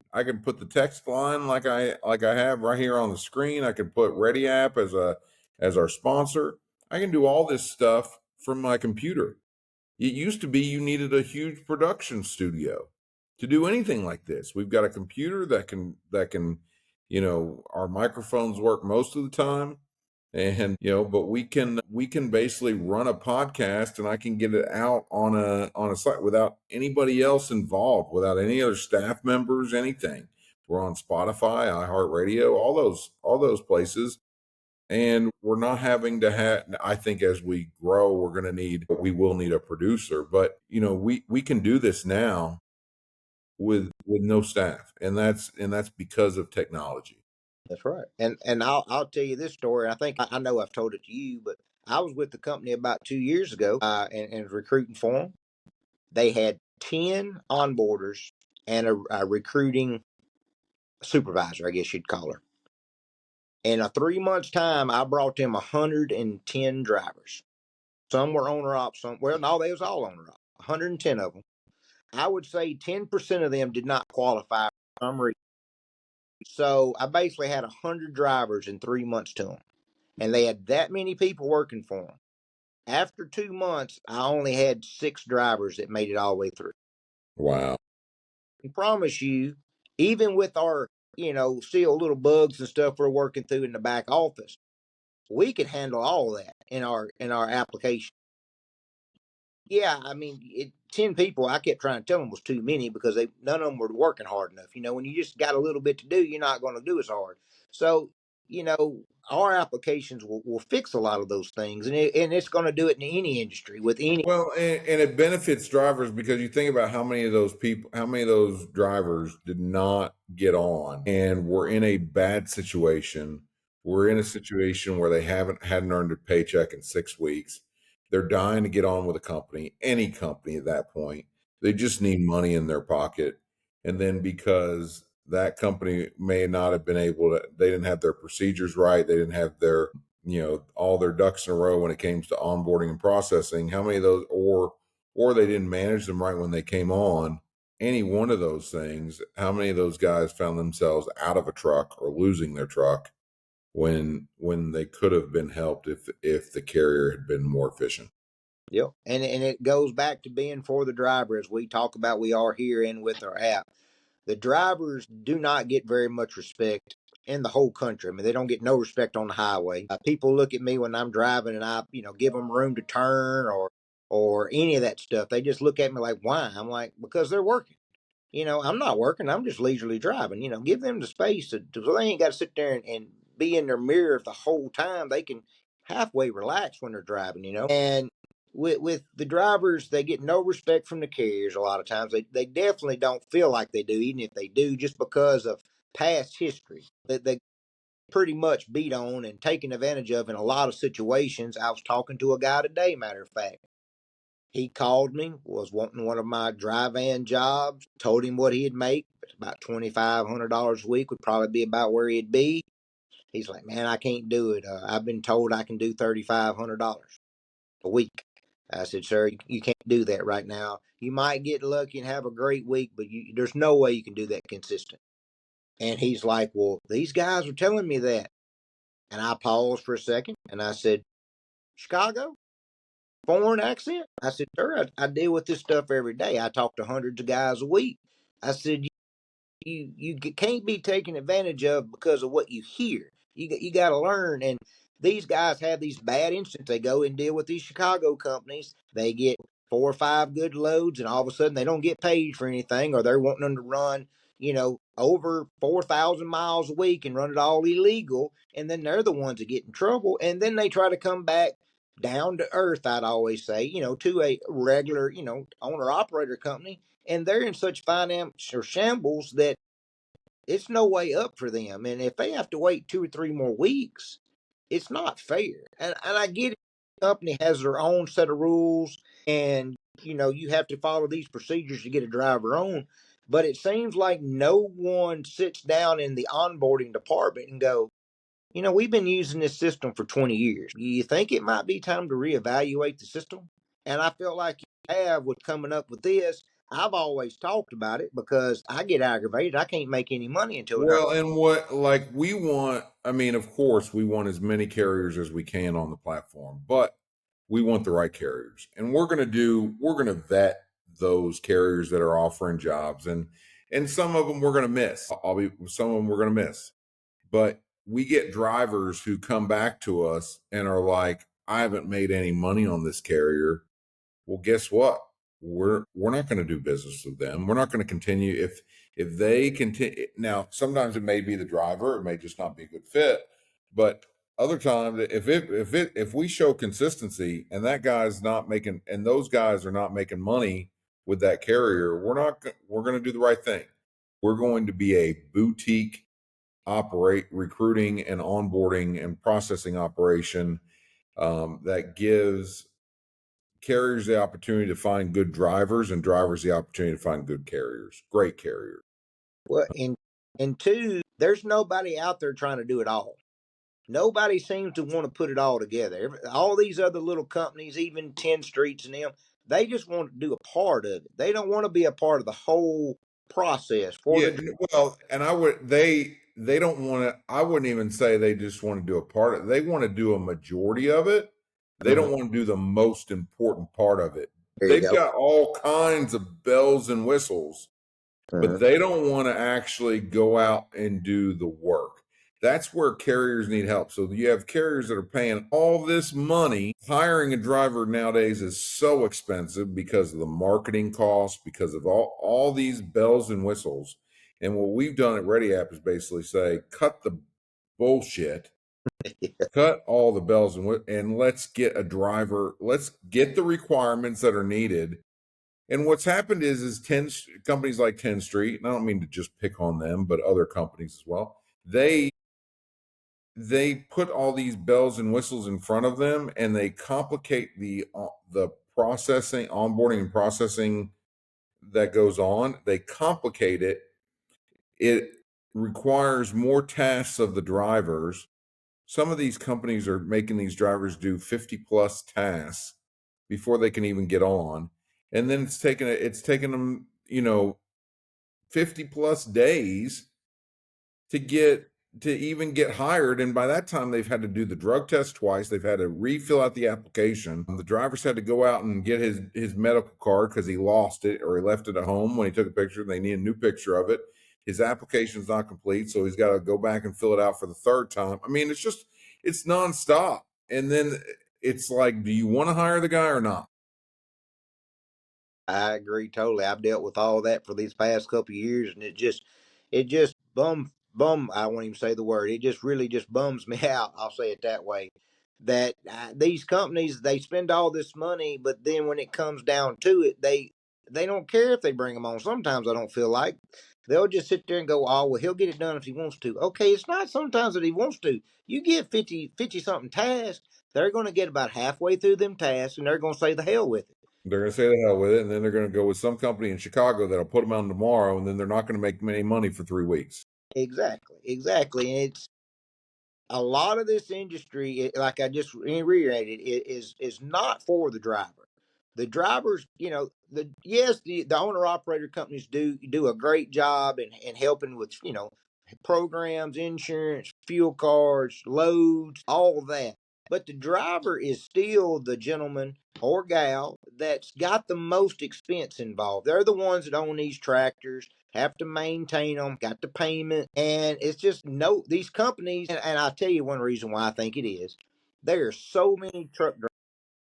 put the text line like I have right here on the screen. I can put Ready App as our sponsor. I can do all this stuff from my computer. It used to be you needed a huge production studio to do anything like this. We've got a computer that can our microphones work most of the time, and but we can basically run a podcast and I can get it out on a site without anybody else involved, without any other staff members, anything. We're on Spotify, iHeartRadio, all those places. And we're not having to have, I think as we grow, we will need a producer, but we can do this now with no staff. And that's because of technology. that's right. And I'll tell you this story. I think I know I've told it to you, but I was with the company about 2 years ago, and recruiting for them. They had 10 onboarders and a recruiting supervisor, I guess you'd call her. In a 3 months time, I brought them 110 drivers. Some were owner ops, no, they was all owner ops. 110 of them. I would say 10% of them did not qualify for some reason. So I basically had 100 drivers in 3 months to them, and they had that many people working for them. After 2 months, I only had 6 drivers that made it all the way through. Wow. I promise you, even with our, still little bugs and stuff we're working through in the back office, we could handle all of that in our application. Yeah, I mean, 10 people, I kept trying to tell them was too many because none of them were working hard enough. When you just got a little bit to do, you're not going to do as hard. So, our applications will fix a lot of those things, and it's going to do it in any industry with any. Well, and it benefits drivers because you think about how many of those drivers did not get on and were in a bad situation. We're in a situation where they hadn't earned a paycheck in 6 weeks. They're dying to get on with a company, any company at that point. They just need money in their pocket. And then because that company may not have been able to, they didn't have their procedures right, they didn't have their all their ducks in a row when it came to onboarding and processing. How many of those, or they didn't manage them right when they came on, any one of those things, how many of those guys found themselves out of a truck or losing their truck when they could have been helped if the carrier had been more efficient? Yep. And it goes back to being for the driver, as we talk about we are here and with our app. The drivers do not get very much respect in the whole country. I mean, they don't get no respect on the highway. People look at me when I'm driving and I, give them room to turn or any of that stuff. They just look at me like, why? I'm like, because they're working. I'm not working. I'm just leisurely driving. Give them the space so they ain't got to sit there and be in their mirror the whole time. They can halfway relax when they're driving. And with the drivers, they get no respect from the carriers a lot of times. They definitely don't feel like they do, even if they do, just because of past history. They pretty much beat on and taken advantage of in a lot of situations. I was talking to a guy today, matter of fact. He called me, was wanting one of my dry van jobs, told him what he'd make. About $2,500 a week would probably be about where he'd be. He's like, man, I can't do it. I've been told I can do $3,500 a week. I said, sir, you can't do that right now. You might get lucky and have a great week, but there's no way you can do that consistent. And he's like, well, these guys are telling me that. And I paused for a second and I said, Chicago? Foreign accent? I said, sir, I deal with this stuff every day. I talk to hundreds of guys a week. I said, you can't be taken advantage of because of what you hear. You got to learn. And these guys have these bad instances. They go and deal with these Chicago companies. They get 4 or 5 good loads, and all of a sudden they don't get paid for anything, or they're wanting them to run, over 4,000 miles a week and run it all illegal. And then they're the ones that get in trouble. And then they try to come back down to earth, I'd always say, to a regular, owner operator company, and they're in such financial shambles that it's no way up for them. And if they have to wait 2 or 3 more weeks, it's not fair. And I get it. The company has their own set of rules, and you have to follow these procedures to get a driver on. But it seems like no one sits down in the onboarding department and go, we've been using this system for 20 years. You think it might be time to reevaluate the system? And I feel like you have with coming up with this. I've always talked about it because I get aggravated. I can't make any money until Well, and what like we want, I mean, of course, we want as many carriers as we can on the platform, but we want the right carriers. And we're going to vet those carriers that are offering jobs, and some of them we're going to miss. Some of them we're going to miss. But we get drivers who come back to us and are like, I haven't made any money on this carrier. Well, guess what? We're not going to do business with them. We're not going to continue if they continue. Now, sometimes it may be the driver, it may just not be a good fit, but other times if we show consistency and that guy's not making and those guys are not making money with that carrier, we're going to do the right thing. We're going to be a boutique operate recruiting and onboarding and processing operation that gives carriers the opportunity to find good drivers and drivers the opportunity to find good carriers, great carriers. well, and two, there's nobody out there trying to do it all. Nobody seems to want to put it all together. All these other little companies, even 10 Streets and them, they just want to do a part of it. They don't want to be a part of the whole process for the. Well, and they don't want to. I wouldn't even say they just want to do a part of it. They want to do a majority of it. They don't want to do the most important part of it. They've got all kinds of bells and whistles, but they don't want to actually go out and do the work. That's where carriers need help. So you have carriers that are paying all this money. Hiring a driver nowadays is so expensive because of the marketing costs, because of all these bells and whistles. And what we've done at Ready App is basically say, cut the bullshit, cut all the bells and let's get a driver. Let's get the requirements that are needed. And what's happened is 10 companies like 10 Street, and I don't mean to just pick on them, but other companies as well. They put all these bells and whistles in front of them, and they complicate the processing, onboarding and processing that goes on. They complicate it. It requires more tasks of the drivers. Some of these companies are making these drivers do 50 plus tasks before they can even get on. And then it's taken them, 50 plus days to even get hired. And by that time, they've had to do the drug test twice. They've had to refill out the application. The drivers had to go out and get his medical card because he lost it or he left it at home when he took a picture. They need a new picture of it. his application's not complete, so he's got to go back and fill it out for the third time. I mean, it's nonstop. And then it's like, do you want to hire the guy or not? I agree totally. I've dealt with all that for these past couple of years, and it just bum. I won't even say the word. It just really just bums me out. I'll say it that way. That these companies, they spend all this money, but then when it comes down to it, they don't care if they bring them on. Sometimes I don't feel like they'll just sit there and go, "Oh, well, he'll get it done if he wants to." Okay, it's not sometimes that he wants to. You give 50 something tasks, they're going to get about halfway through them tasks, and they're going to say the hell with it. They're going to say the hell with it, and then they're going to go with some company in Chicago that'll put them on tomorrow, and then they're not going to make any money for 3 weeks. Exactly, exactly. And it's a lot of this industry, like I just reiterated, is not for the driver. The drivers, the owner operator companies do a great job in helping with programs, insurance, fuel cards, loads, all that. But the driver is still the gentleman or gal that's got the most expense involved. They're the ones that own these tractors, have to maintain them, got the payment, and it's just no these companies. And I'll tell you one reason why I think it is. There are so many truck drivers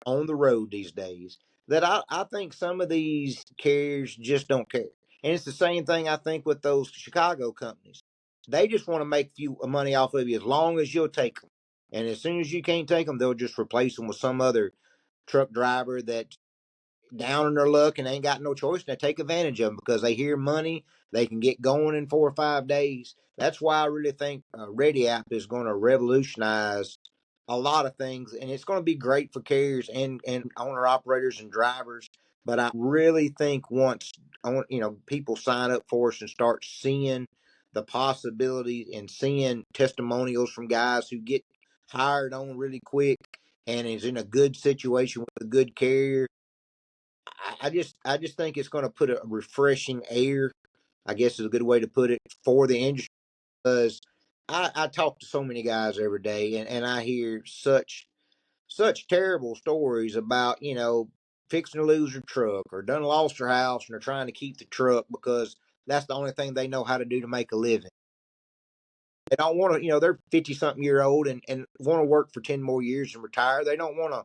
on the road these days that I think some of these carriers just don't care. And it's the same thing I think with those Chicago companies. They just want to make few money off of you as long as you'll take them. And as soon as you can't take them, they'll just replace them with some other truck driver that's down in their luck and ain't got no choice. And they take advantage of them because they hear money. They can get going in 4 or 5 days. That's why I really think Ready App is going to revolutionize a lot of things, and it's going to be great for carriers and owner operators and drivers. But I really think once people sign up for us and start seeing the possibilities and seeing testimonials from guys who get hired on really quick and is in a good situation with a good carrier, I just think it's going to put a refreshing air, I guess is a good way to put it, for the industry. Because I talk to so many guys every day, and I hear such terrible stories about fixing to lose their truck or done lost their house and they're trying to keep the truck because that's the only thing they know how to do to make a living. They don't want to, they're 50 something year old and want to work for 10 more years and retire. They don't want to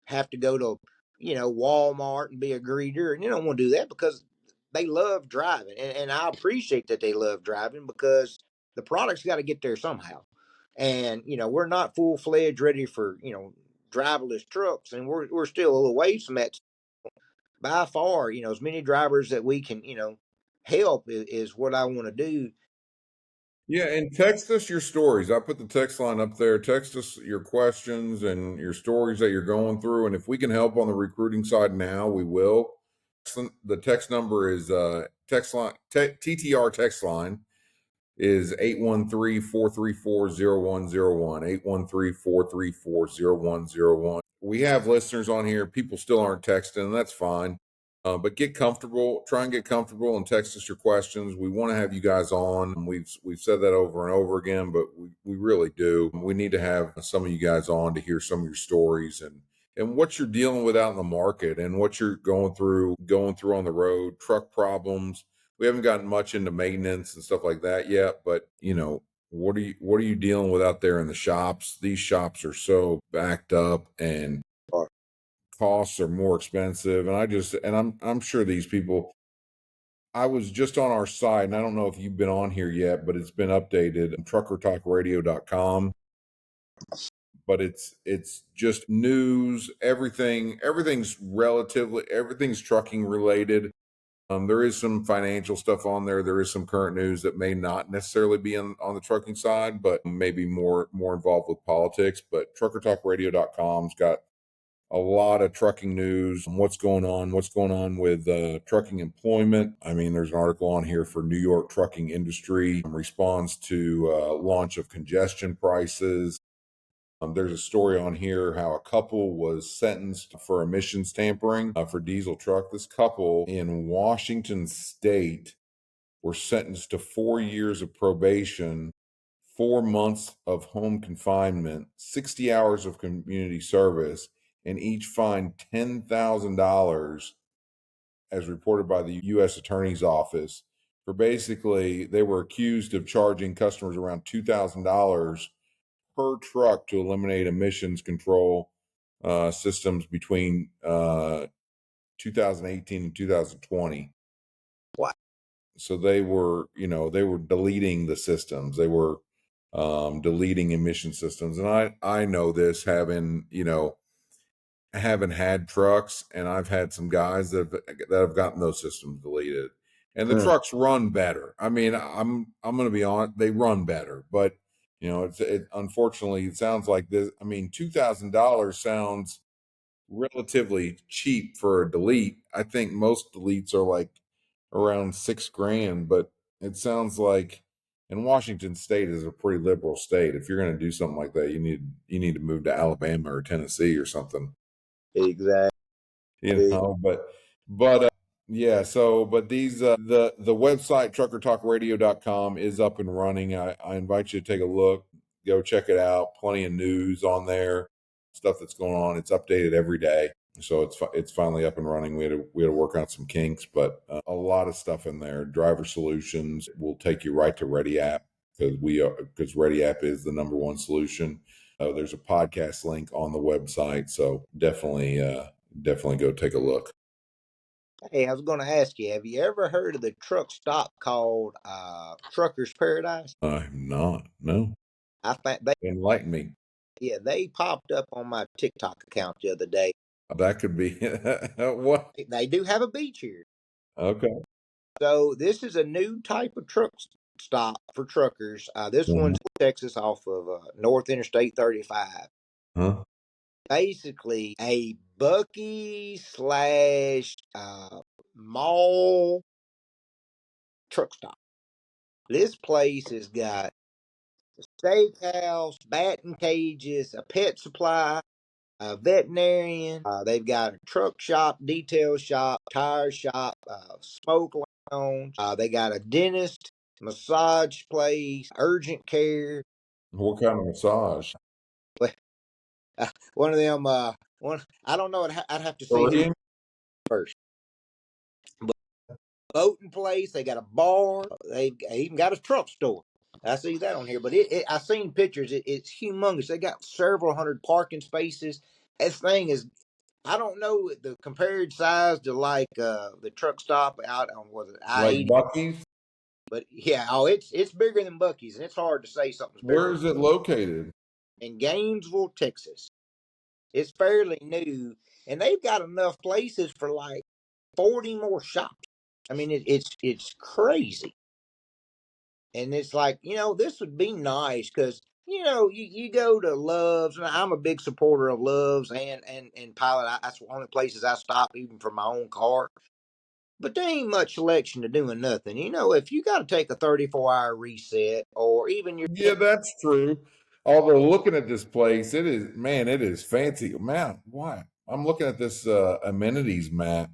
have to go to, Walmart and be a greeter. And you don't want to do that because they love driving. And I appreciate that they love driving because the product's got to get there somehow. And, we're not full fledged ready for, driverless trucks. And we're still a little ways from that by far. As many drivers that we can, help is what I want to do. Yeah, and text us your stories. I put the text line up there. Text us your questions and your stories that you're going through. And if we can help on the recruiting side now, we will. The text number is text line TTR text line is 813-434-0101. 813-434-0101. We have listeners on here. People still aren't texting, and that's fine. But get comfortable. Try and get comfortable and text us your questions. We want to have you guys on. We've said that over and over again, but we really do. We need to have some of you guys on to hear some of your stories and what you're dealing with out in the market and what you're going through on the road, truck problems. We haven't gotten much into maintenance and stuff like that yet, but what are you dealing with out there in the shops? These shops are so backed up and costs are more expensive. And I'm sure these people, I was just on our site, and I don't know if you've been on here yet, but it's been updated, truckertalkradio.com. But it's just news, everything's trucking related. There is some financial stuff on there. There is some current news that may not necessarily be on the trucking side, but maybe more involved with politics. But truckertalkradio.com's got a lot of trucking news, what's going on with trucking employment. I mean, there's an article on here for New York trucking industry responds to launch of congestion prices. There's a story on here how a couple was sentenced for emissions tampering for diesel truck. This couple in Washington State were sentenced to 4 years of probation, 4 months of home confinement, 60 hours of community service, and each fined $10,000, as reported by the U.S. Attorney's Office, for basically they were accused of charging customers around $2,000 per truck to eliminate emissions control systems between 2018 and 2020. Wow. So they were, they were deleting the systems. They were deleting emission systems. And I know this having had trucks, and I've had some guys that have gotten those systems deleted, and the trucks run better. I mean, I'm going to be honest, they run better, but unfortunately it sounds like this. I mean, $2,000 sounds relatively cheap for a delete. I think most deletes are like around $6,000, but it sounds like, and Washington State is a pretty liberal state. If you're going to do something like that, you need to move to Alabama or Tennessee or something. Exactly. But yeah. So, but these the website truckertalkradio.com is up and running. I invite you to take a look, go check it out. Plenty of news on there, stuff that's going on. It's updated every day. So it's finally up and running. We had to work on some kinks, but a lot of stuff in there. Driver solutions will take you right to Ready App, because Ready App is the number one solution. There's a podcast link on the website, so definitely go take a look. Hey, I was going to ask you, have you ever heard of the truck stop called Trucker's Paradise? I have not. No. I think they Enlighten me. Yeah, they popped up on my TikTok account the other day. That could be what? They do have a beach here. Okay. So this is a new type of truck stop for truckers. This one's in Texas off of North Interstate 35. Huh? Basically a Bucky slash mall truck stop. This place has got a steakhouse, batting cages, a pet supply, a veterinarian. They've got a truck shop, detail shop, tire shop, smoke lounge. They got a dentist, massage place, urgent care. What kind of massage? One of them. One. I don't know. I'd have to see first. But boating place. They got a bar. They even got a truck store. I see that on here, but I seen pictures. It's humongous. They got several hundred parking spaces. This thing is, I don't know the compared size to like the truck stop out on I-80. Like Buc-ee's? But yeah, it's bigger than Buc-ee's, and it's hard to say something's bigger. Where is it located? In Gainesville, Texas. It's fairly new, and they've got enough places for like 40 more shops. I mean, it's crazy. And it's like, this would be nice because, you go to Love's, and I'm a big supporter of Love's and Pilot. That's one of the places I stop even for my own car. But there ain't much selection to doing nothing. If you got to take a 34-hour reset or even your... Yeah, that's true. Although looking at this place, it is fancy. Man, why? I'm looking at this amenities map.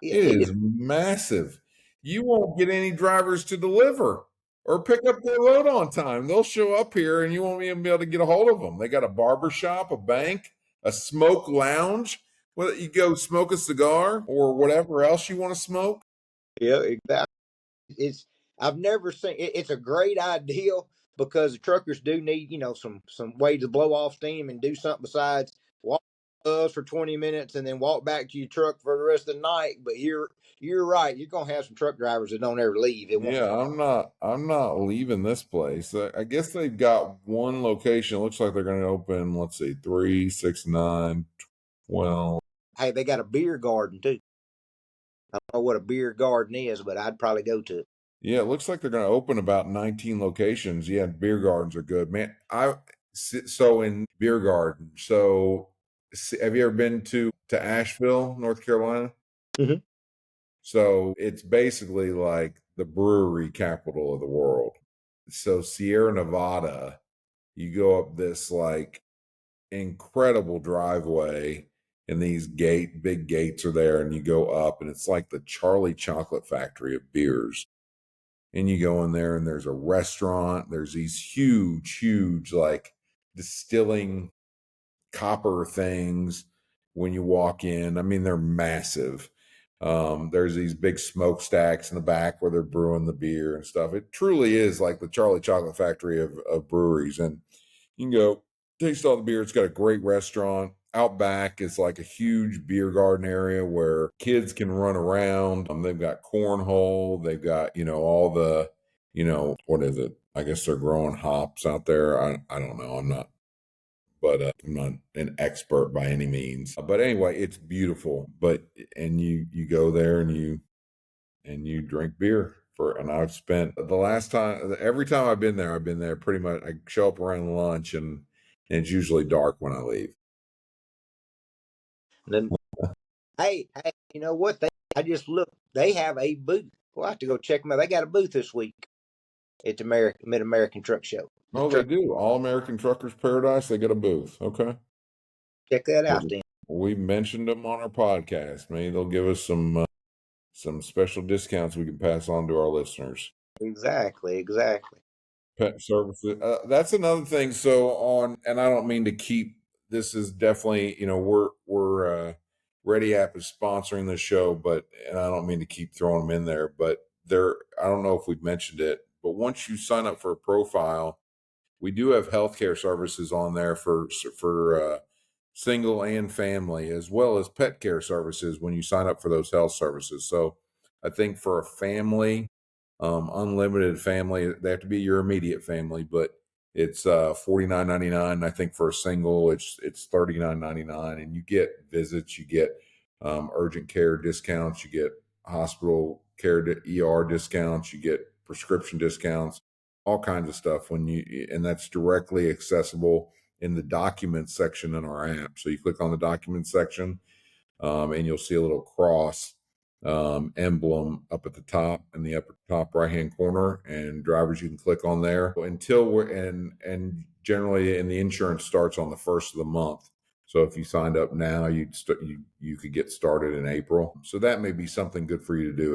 It is massive. You won't get any drivers to deliver or pick up their load on time. They'll show up here and you won't even be able to get a hold of them. They got a barber shop, a bank, a smoke lounge. Well, you go smoke a cigar or whatever else you want to smoke. Yeah, exactly. I've never seen it's a great idea because the truckers do need, some way to blow off steam and do something besides walk for 20 minutes and then walk back to your truck for the rest of the night. But you're right. You're gonna have some truck drivers that don't ever leave. I'm not leaving this place. I guess they've got one location. It looks like they're going to open, let's see, 3, 6, 9, 12. Hey, they got a beer garden too. I don't know what a beer garden is, but I'd probably go to it. Yeah, it looks like they're going to open about 19 locations. Yeah, beer gardens are good, man. So in beer garden. So have you ever been to Asheville, North Carolina? Mm-hmm. So it's basically like the brewery capital of the world. So Sierra Nevada, you go up this like incredible driveway, and these big gates are there, and you go up, and it's like the Charlie Chocolate Factory of beers. And you go in there, and there's a restaurant. There's these huge like distilling copper things when you walk in. I mean, they're massive. There's these big smokestacks in the back where they're brewing the beer and stuff. It truly is like the Charlie Chocolate Factory of breweries. And you can go taste all the beer. It's got a great restaurant. Out back is like a huge beer garden area where kids can run around. They've got cornhole. They've got, all the, what is it? I guess they're growing hops out there. I don't know. I'm not an expert by any means. But anyway, it's beautiful. And you go there and you drink beer and I've spent every time I've been there pretty much. I show up around lunch and it's usually dark when I leave. And then, hey, you know what? I just looked. They have a booth. We'll have to go check them out. They got a booth this week at the Mid American Truck Show. Oh, they do. All American Truckers Paradise. They got a booth. Okay. Check that out then. We mentioned them on our podcast. Maybe they'll give us some special discounts we can pass on to our listeners. Exactly. Pet services. That's another thing. And I don't mean to keep. This is definitely, we're Ready App is sponsoring the show, and I don't mean to keep throwing them in there, but I don't know if we've mentioned it, but once you sign up for a profile, we do have healthcare services on there for single and family, as well as pet care services when you sign up for those health services. So I think for a family, unlimited family, they have to be your immediate family, but it's $49.99. I think for a single, it's $39.99, and you get visits, you get urgent care discounts, you get hospital care ER discounts, you get prescription discounts, all kinds of stuff and that's directly accessible in the documents section in our app. So you click on the documents section, and you'll see a little cross emblem up at the top in the upper top right hand corner, and drivers, you can click on there until and generally, and the insurance starts on the first of the month. So if you signed up now, you could get started in April. So that may be something good for you to do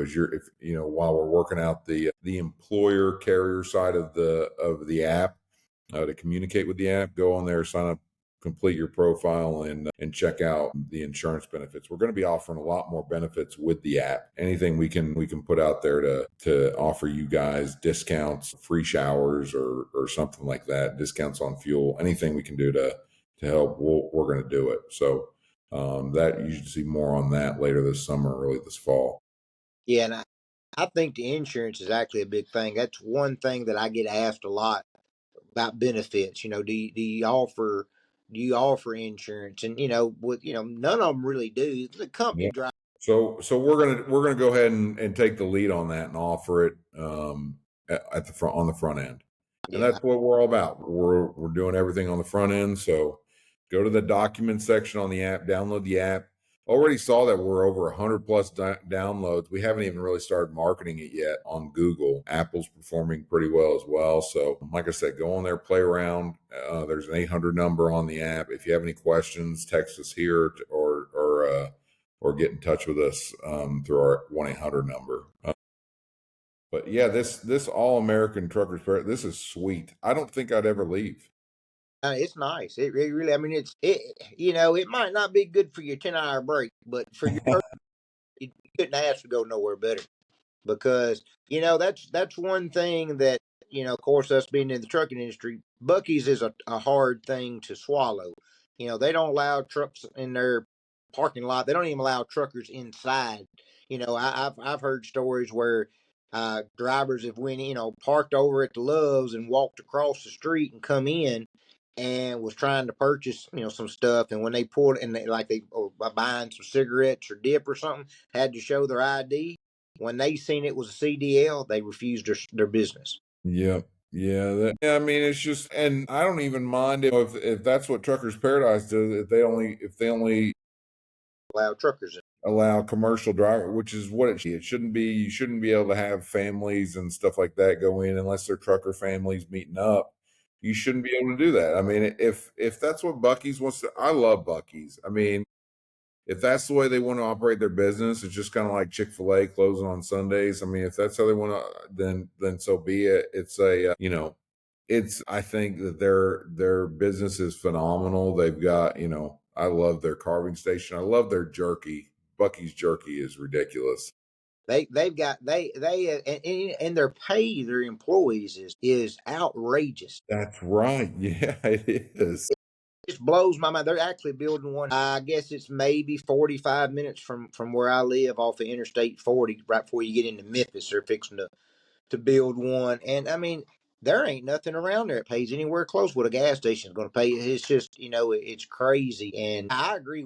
while we're working out the employer carrier side of the app, to communicate with the app. Go on there, sign up, complete your profile, and check out the insurance benefits. We're going to be offering a lot more benefits with the app. Anything we can put out there to offer you guys discounts, free showers, or something like that, discounts on fuel, anything we can do to help, we're going to do it. So that you should see more on that later this summer, early this fall. Yeah, and I think the insurance is actually a big thing. That's one thing that I get asked a lot about benefits. Do you offer insurance? And none of them really do. The company drives. So we're gonna go ahead and take the lead on that and offer it at the front, on the front end. And that's what we're all about. We're doing everything on the front end. So go to the document section on the app, download the app. Already saw that we're over 100 plus downloads. We haven't even really started marketing it yet on Google. Apple's performing pretty well as well. So like I said, go on there, play around. There's an 800 number on the app. If you have any questions, text us here or get in touch with us through our 1-800 number. But yeah, this All American Truckers Fair, this is sweet. I don't think I'd ever leave. It's nice. It really. I mean, it might not be good for your 10-hour break, but for your you couldn't ask to go nowhere better. Because that's one thing that of course, us being in the trucking industry, Buc-ee's is a hard thing to swallow. They don't allow trucks in their parking lot. They don't even allow truckers inside. I've heard stories where drivers have went parked over at the Loves and walked across the street and come in and was trying to purchase some stuff, and when they pulled and they buying some cigarettes or dip or something, had to show their ID. When they seen it was a CDL, they refused their business. Yep. Yeah. I mean, it's just, and I don't even mind if that's what Truckers Paradise does. If they only allow truckers in. Allow commercial driver, which is what it shouldn't be. You shouldn't be able to have families and stuff like that go in unless they're trucker families meeting up. You shouldn't be able to do that. I mean, if that's what Buc-ee's wants to, I love Buc-ee's. I mean, if that's the way they want to operate their business, it's just kind of like Chick-fil-A closing on Sundays. I mean, if that's how they want to, then so be it. It's I think that their business is phenomenal. They've got, I love their carving station. I love their jerky. Bucky's Jerky is ridiculous. They've got and their pay their employees is outrageous. That's right. Yeah, it is. It just blows my mind. They're actually building one. I guess it's maybe 45 minutes from where I live off of Interstate 40, right before you get into Memphis. They're fixing to build one, and I mean, there ain't nothing around there that pays anywhere close what a gas station is going to pay. It's just, it's crazy, and I agree.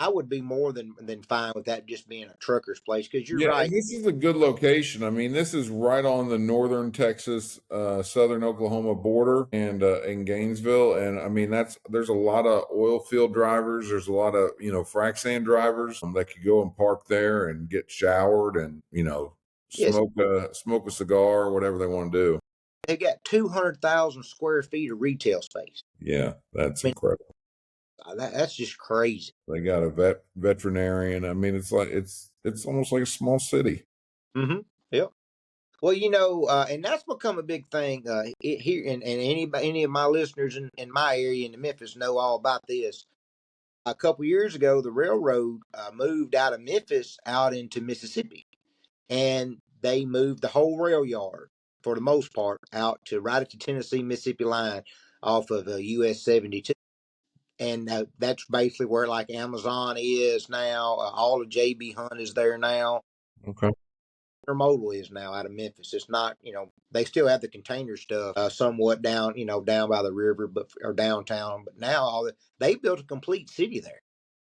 I would be more than fine with that just being a trucker's place, because you're Yeah, right. and this is a good location. I mean, this is right on the northern Texas, southern Oklahoma border, and in Gainesville. And I mean, there's a lot of oil field drivers. There's a lot of frac sand drivers that could go and park there and get showered and Yes, smoke a cigar or whatever they want to do. they got 200,000 square feet of retail space. Yeah, that's I mean, incredible. that's just crazy. They got a veterinarian. I mean, it's almost like a small city. Mm-hmm. Yep. Well, and that's become a big thing here, and any of my listeners in my area in Memphis know all about this. A couple years ago, the railroad moved out of Memphis out into Mississippi, and they moved the whole rail yard for the most part out to right at the Tennessee Mississippi line off of US 72. And that's basically where like Amazon is now. All of JB Hunt is there now. Okay. Intermodal is now out of Memphis. It's not, they still have the container stuff somewhat down, down by the river, but or downtown. But now they built a complete city there.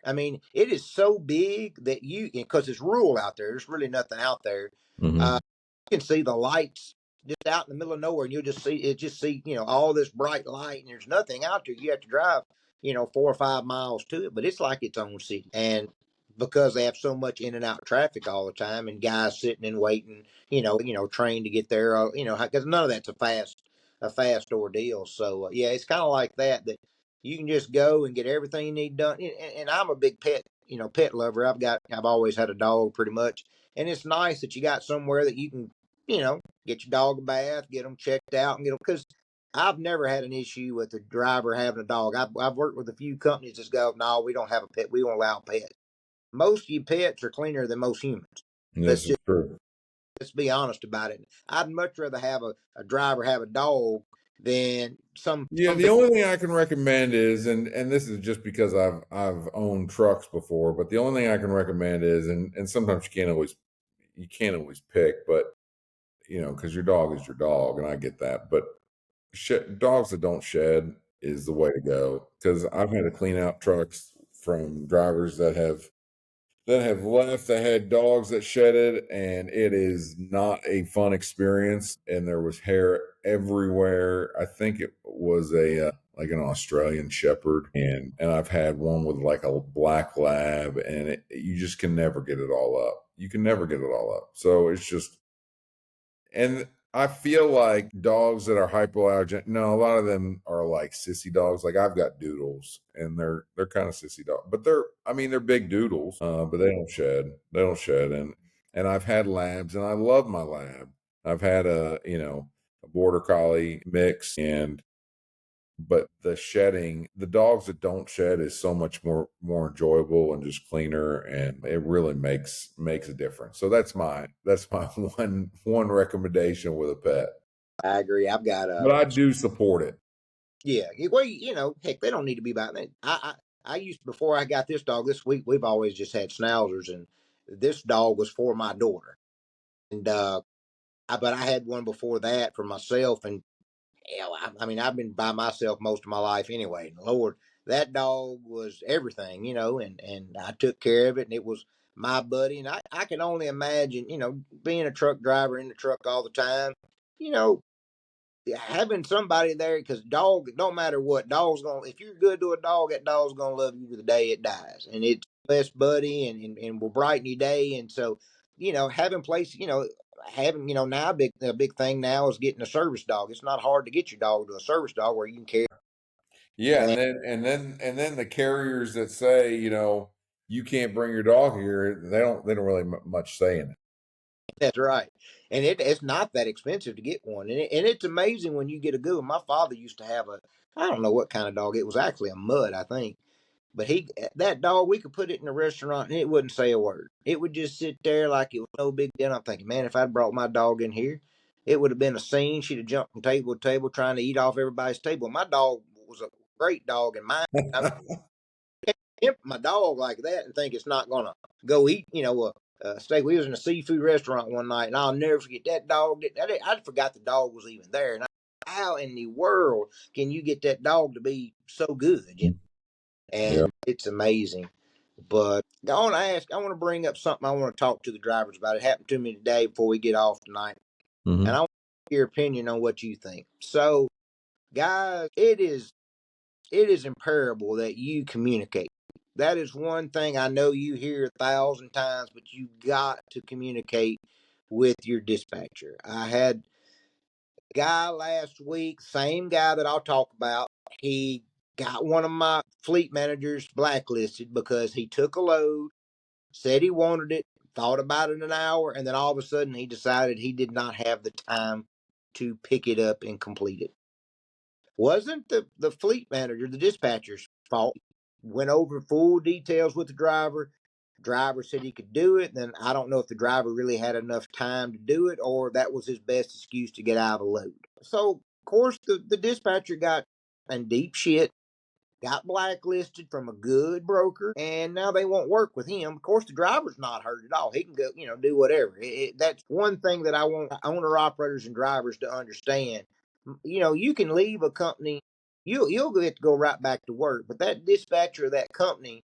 I mean, it is so big that because it's rural out there. There's really nothing out there. Mm-hmm. You can see the lights just out in the middle of nowhere, and you'll just see, all this bright light, and there's nothing out there. You have to drive, 4 or 5 miles to it, but it's like its own city. And because they have so much in and out traffic all the time, and guys sitting and waiting, trained to get there, because none of that's a fast ordeal. So yeah, it's kind of like that you can just go and get everything you need done. And I'm a big pet lover. I've always had a dog pretty much, and it's nice that you got somewhere that you can, get your dog a bath, get them checked out, and get them, because I've never had an issue with the driver having a dog. I've worked with a few companies that go, no, we don't have a pet. We won't allow pets. Most of you pets are cleaner than most humans. This Let's is just true. let's be honest about it. I'd much rather have a driver have a dog than Yeah, the only thing I can recommend is, and this is just because I've owned trucks before, but the only thing I can recommend is, and sometimes you can't always pick, but because your dog is your dog, and I get that, but dogs that don't shed is the way to go, because I've had to clean out trucks from drivers that have left that had dogs that shedded, and it is not a fun experience, and there was hair everywhere. I think it was a like an Australian shepherd, and I've had one with like a black lab, and you just can never get it all up. You can never get it all up. So it's just, and I feel like dogs that are hypoallergenic. No, a lot of them are like sissy dogs. Like I've got doodles, and they're kind of sissy dogs, but they're big doodles, but they don't shed. They don't shed, and I've had labs, and I love my lab. I've had a border collie mix, but the dogs that don't shed is so much more enjoyable and just cleaner, and it really makes a difference. So that's my one recommendation with a pet. I agree. I've got But I do support it. yeah. Well, heck, they don't need to be about that. I used, before I got this dog this week. We've always just had schnauzers, and this dog was for my daughter, and but I had one before that for myself, and hell, I mean, I've been by myself most of my life anyway. And Lord, that dog was everything, and I took care of it, and it was my buddy. And I can only imagine, being a truck driver in the truck all the time, you know, having somebody there, because dog, don't matter what, dog's gonna, if you're good to a dog, that dog's gonna love you to the day it dies, and it's best buddy, and will brighten your day. And so, having place, having, now a big thing now is getting a service dog. It's not hard to get your dog to a service dog where you can carry. Yeah, And and then the carriers that say you can't bring your dog here, they don't really much say in it. that's right. And it's not that expensive to get one, and it's amazing when you get a good one. My father used to have I don't know what kind of dog. It was actually a mutt, I think. But that dog, we could put it in a restaurant and it wouldn't say a word. It would just sit there like it was no big deal. I'm thinking, man, if I'd brought my dog in here, it would have been a scene. She'd have jumped from table to table trying to eat off everybody's table. My dog was a great dog, and mine. I tempt my dog like that and think it's not gonna go eat, steak. We was in a seafood restaurant one night, and I'll never forget that dog. I forgot the dog was even there, and how in the world can you get that dog to be so good? Yeah. And it's amazing. But I want to ask, I want to bring up something I want to talk to the drivers about. It happened to me today before we get off tonight, and I want your opinion on what you think. So, guys, it is imperative that you communicate. That is one thing I know you hear 1,000 times, but you got to communicate with your dispatcher. I had a guy last week, same guy that I'll talk about. He got one of my fleet managers blacklisted because he took a load, said he wanted it, thought about it an hour, and then all of a sudden he decided he did not have the time to pick it up and complete it. Wasn't the fleet manager, the dispatcher's fault. Went over full details with the driver. Driver said he could do it. Then I don't know if the driver really had enough time to do it or that was his best excuse to get out of the load. So, of course, the dispatcher got in deep shit, got blacklisted from a good broker, and now they won't work with him. Of course, the driver's not hurt at all. He can go, do whatever. That's one thing that I want owner operators and drivers to understand. You can leave a company, you'll get to go right back to work, but that dispatcher of that company,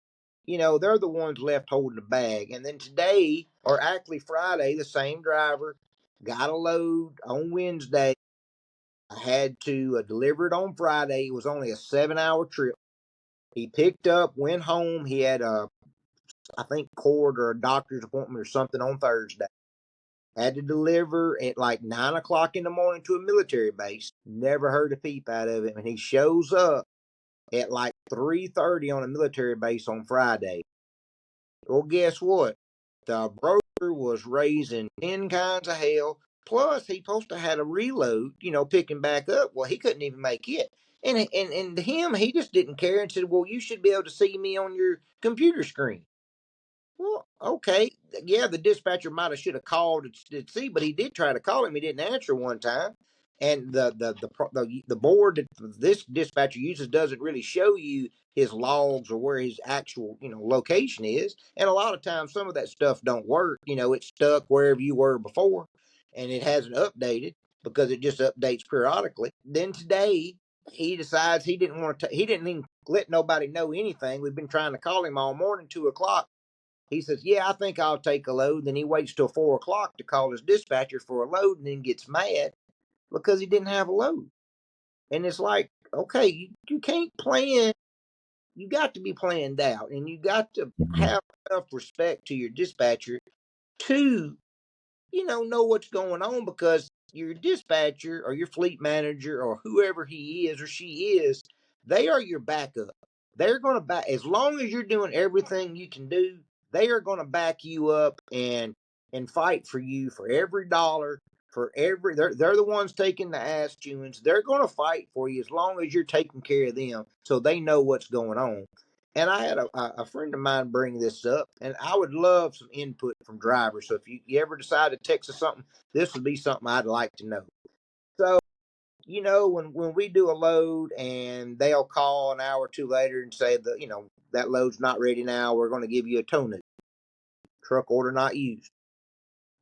they're the ones left holding the bag. And then today, or actually Friday, the same driver got a load on Wednesday. I had to deliver it on Friday. It was only a 7-hour trip. He picked up, went home. He had I think, court or a doctor's appointment or something on Thursday. Had to deliver at like 9 o'clock in the morning to a military base. Never heard a peep out of him, and he shows up at like 3:30 on a military base on Friday. Well, guess what? The broker was raising 10 kinds of hell. Plus, he supposed to had a reload, picking back up. Well, he couldn't even make it. And to him, he just didn't care and said, well, you should be able to see me on your computer screen. Well, okay. Yeah, the dispatcher might have should have called to see, but he did try to call him. He didn't answer one time. And the board that this dispatcher uses doesn't really show you his logs or where his actual location is. And a lot of times, some of that stuff don't work. It's stuck wherever you were before, and it hasn't updated because it just updates periodically. Then today, he decides he didn't want to. He didn't even let nobody know anything. We've been trying to call him all morning, 2 o'clock. He says, yeah, I think I'll take a load. Then he waits till 4 o'clock to call his dispatcher for a load and then gets mad because he didn't have a load. And it's like, okay, you can't plan. You got to be planned out and you got to have enough respect to your dispatcher to, know what's going on because your dispatcher or your fleet manager or whoever he is or she is, they are your backup. They're going to back, as long as you're doing everything you can do, they are going to back you up and fight for you for every dollar, for every, they're the ones taking the ass chewings. They're going to fight for you as long as you're taking care of them so they know what's going on. And I had a friend of mine bring this up, and I would love some input from drivers. So if you ever decide to text us something, this would be something I'd like to know. So, when we do a load and they'll call an hour or two later and say that load's not ready now, we're going to give you a tow note. Truck order not used.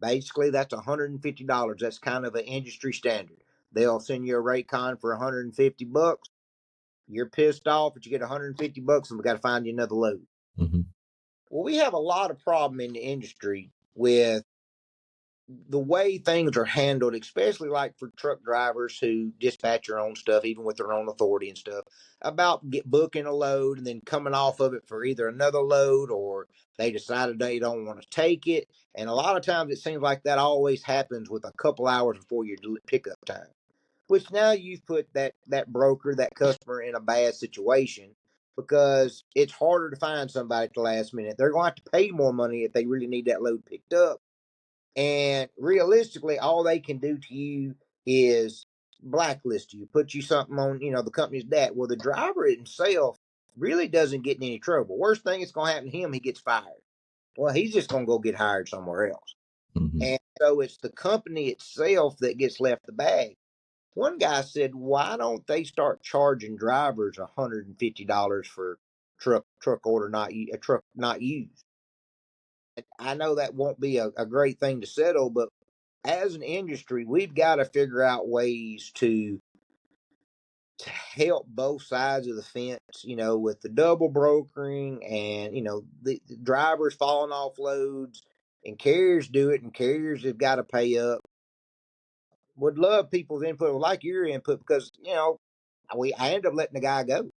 Basically, that's $150. That's kind of an industry standard. They'll send you a rate con for $150. You're pissed off, but you get $150, and we got to find you another load. Mm-hmm. Well, we have a lot of problem in the industry with the way things are handled, especially like for truck drivers who dispatch their own stuff, even with their own authority and stuff, about booking a load and then coming off of it for either another load or they decided they don't want to take it. And a lot of times it seems like that always happens with a couple hours before your pickup time, which now you've put that broker, that customer in a bad situation because it's harder to find somebody at the last minute. They're going to have to pay more money if they really need that load picked up. And realistically, all they can do to you is blacklist you, put you something on, the company's debt. Well, the driver himself, really doesn't get in any trouble. Worst thing that's going to happen to him, he gets fired. Well, he's just going to go get hired somewhere else. Mhm. And so it's the company itself that gets left the bag. One guy said, "Why don't they start charging drivers $150 for truck order not a truck not used?" I know that won't be a great thing to settle, but as an industry, we've got to figure out ways to help both sides of the fence, with the double brokering and, the drivers falling off loads and carriers do it and carriers have got to pay up. Would love people's input, like your input, because, I ended up letting the guy go.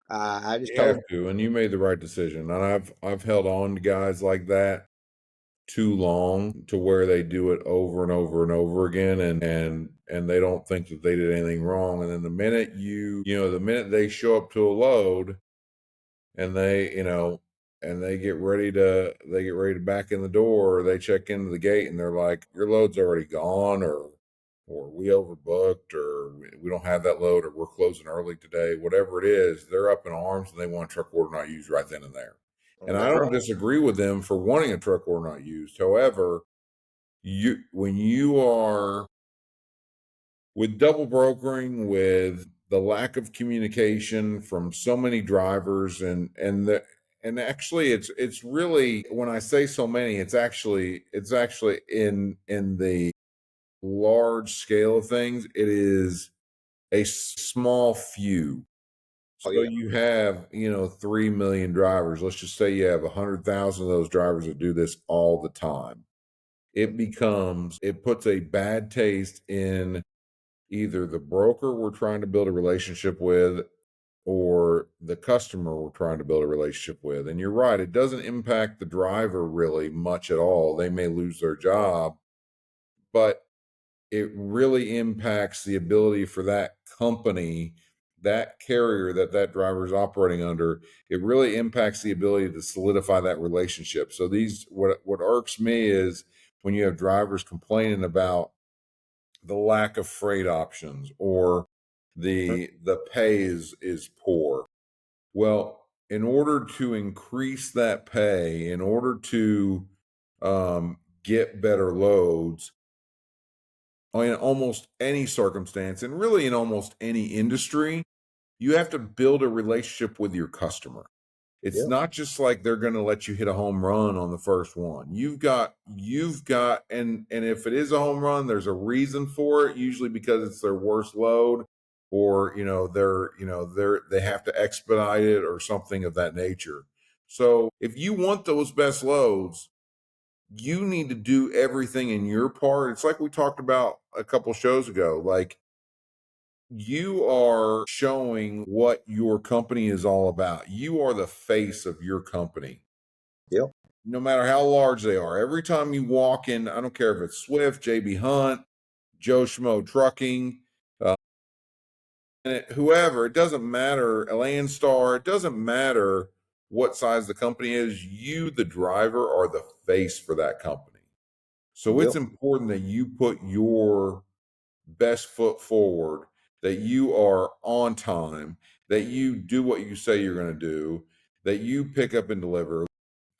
I just You have told him, to, and you made the right decision. And I've held on to guys like that too long to where they do it over and over and over again, and they don't think that they did anything wrong. And then the minute they show up to a load and they get ready to back in the door, or they check into the gate and they're like, your load's already gone, or we overbooked, or we don't have that load, or we're closing early today, whatever it is, they're up in arms and they want a truck order not used right then and there. And I that's don't right. disagree with them for wanting a truck order not used. However, when you are with double brokering, with the lack of communication from so many drivers, and actually it's really, when I say so many, it's actually in the large scale of things, it is a small few. Oh, So yeah. you have, 3 million drivers. Let's just say you have 100,000 of those drivers that do this all the time. It puts a bad taste in either the broker we're trying to build a relationship with or the customer we're trying to build a relationship with. And you're right, it doesn't impact the driver really much at all. They may lose their job, but it really impacts the ability for that company, that carrier that driver is operating under. It really impacts the ability to solidify that relationship. So what irks me is when you have drivers complaining about the lack of freight options, or the pay is poor. Well, in order to increase that pay, in order to get better loads, in almost any circumstance, and really in almost any industry, you have to build a relationship with your customer. It's Yeah. not just like they're going to let you hit a home run on the first one. You've got, and if it is a home run, there's a reason for it, usually because it's their worst load, or they have to expedite it or something of that nature. So if you want those best loads, you need to do everything in your part. It's like we talked about a couple shows ago. Like, you are showing what your company is all about. You are the face of your company, Yeah. no matter how large they are. Every time you walk in, I don't care if it's Swift, JB Hunt, Joe Schmo Trucking, uh, whoever, it doesn't matter, Landstar, it doesn't matter what size the company is. You, the driver, are the face for that company. So Yeah. it's important that you put your best foot forward, that you are on time, that you do what you say you're going to do, that you pick up and deliver.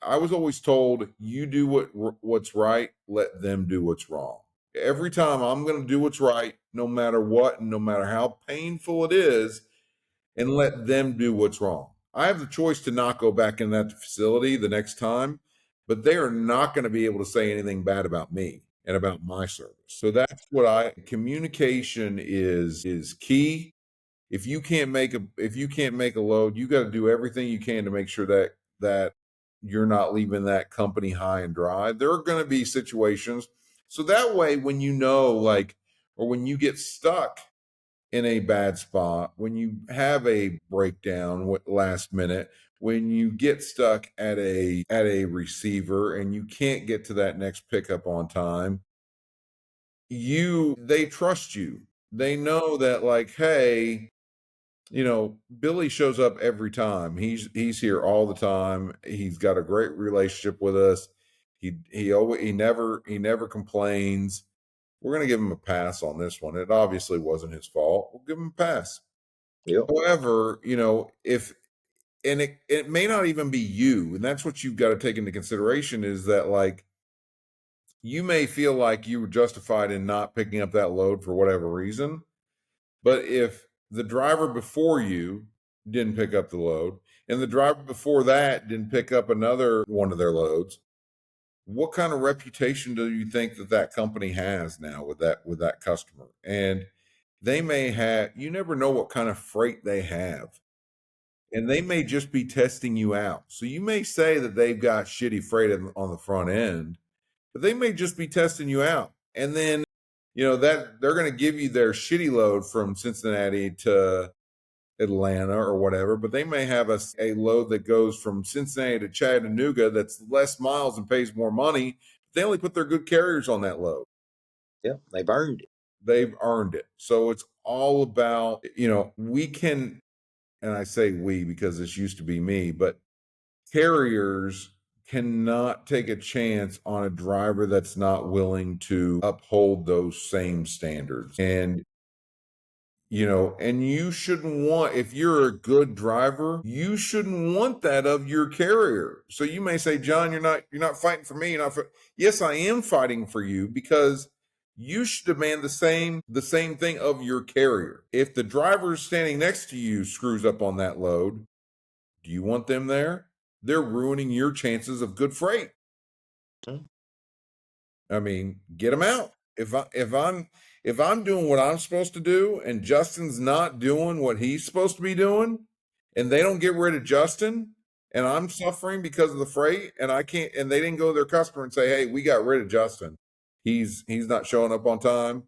I was always told, you do what's right, let them do what's wrong. Every time I'm going to do what's right, no matter what, and no matter how painful it is, and let them do what's wrong. I have the choice to not go back in that facility the next time, but they are not going to be able to say anything bad about me and about my service. So that's what communication is key. If you can't make a load, you got to do everything you can to make sure that you're not leaving that company high and dry. There are going to be situations, so that way when or when you get stuck in a bad spot, when you have a breakdown last minute, when you get stuck at a receiver and you can't get to that next pickup on time, they trust you. They know that, like, hey, Billy shows up every time. He's here all the time. He's got a great relationship with us. He never complains. We're going to give him a pass on this one. It obviously wasn't his fault. We'll give him a pass. Yeah. However, if and it may not even be you, and that's what you've got to take into consideration, is that like you may feel like you were justified in not picking up that load for whatever reason, but if the driver before you didn't pick up the load and the driver before that didn't pick up another one of their loads, what kind of reputation do you think that that company has now with that customer? And they may have, you never know what kind of freight they have, and they may just be testing you out. So you may say that they've got shitty freight on the front end, but they may just be testing you out. And then, that they're going to give you their shitty load from Cincinnati to Atlanta or whatever, but they may have a load that goes from Cincinnati to Chattanooga that's less miles and pays more money. They only put their good carriers on that load. Yeah, they've earned it. They've earned it. So it's all about, we can, and I say we because this used to be me, but carriers cannot take a chance on a driver that's not willing to uphold those same standards. And and you shouldn't want, if you're a good driver, you shouldn't want that of your carrier. So you may say, John, you're not fighting for me. Yes, I am fighting for you, because you should demand the same thing of your carrier. If the driver standing next to you screws up on that load, do you want them there? They're ruining your chances of good freight. I mean, get them out. If I'm doing what I'm supposed to do and Justin's not doing what he's supposed to be doing, and they don't get rid of Justin, and I'm suffering because of the freight, and I can't, and they didn't go to their customer and say, "Hey, we got rid of Justin. He's not showing up on time.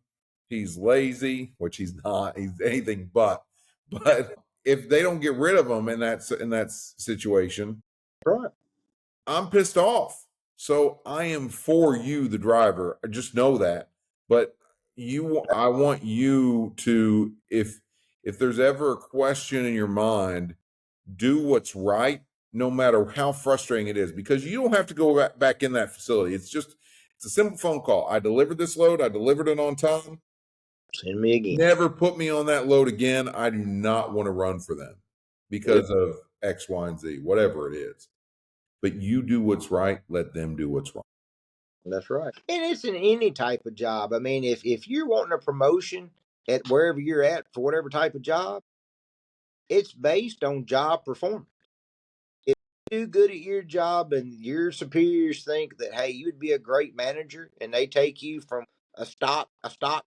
He's lazy," which he's not. He's anything but. But if they don't get rid of him in that situation, Right. I'm pissed off. So I am for you, the driver. Just know that. But I want you to, if there's ever a question in your mind, do what's right, no matter how frustrating it is, because you don't have to go back in that facility. It's a simple phone call. I delivered this load. I delivered it on time. Send me again. Never put me on that load again. I do not want to run for them because of X, Y, and Z, whatever it is. But you do what's right. Let them do what's wrong. That's right. And it's in any type of job. I mean, if you're wanting a promotion at wherever you're at for whatever type of job, it's based on job performance. If you do good at your job and your superiors think that, hey, you'd be a great manager, and they take you from a stock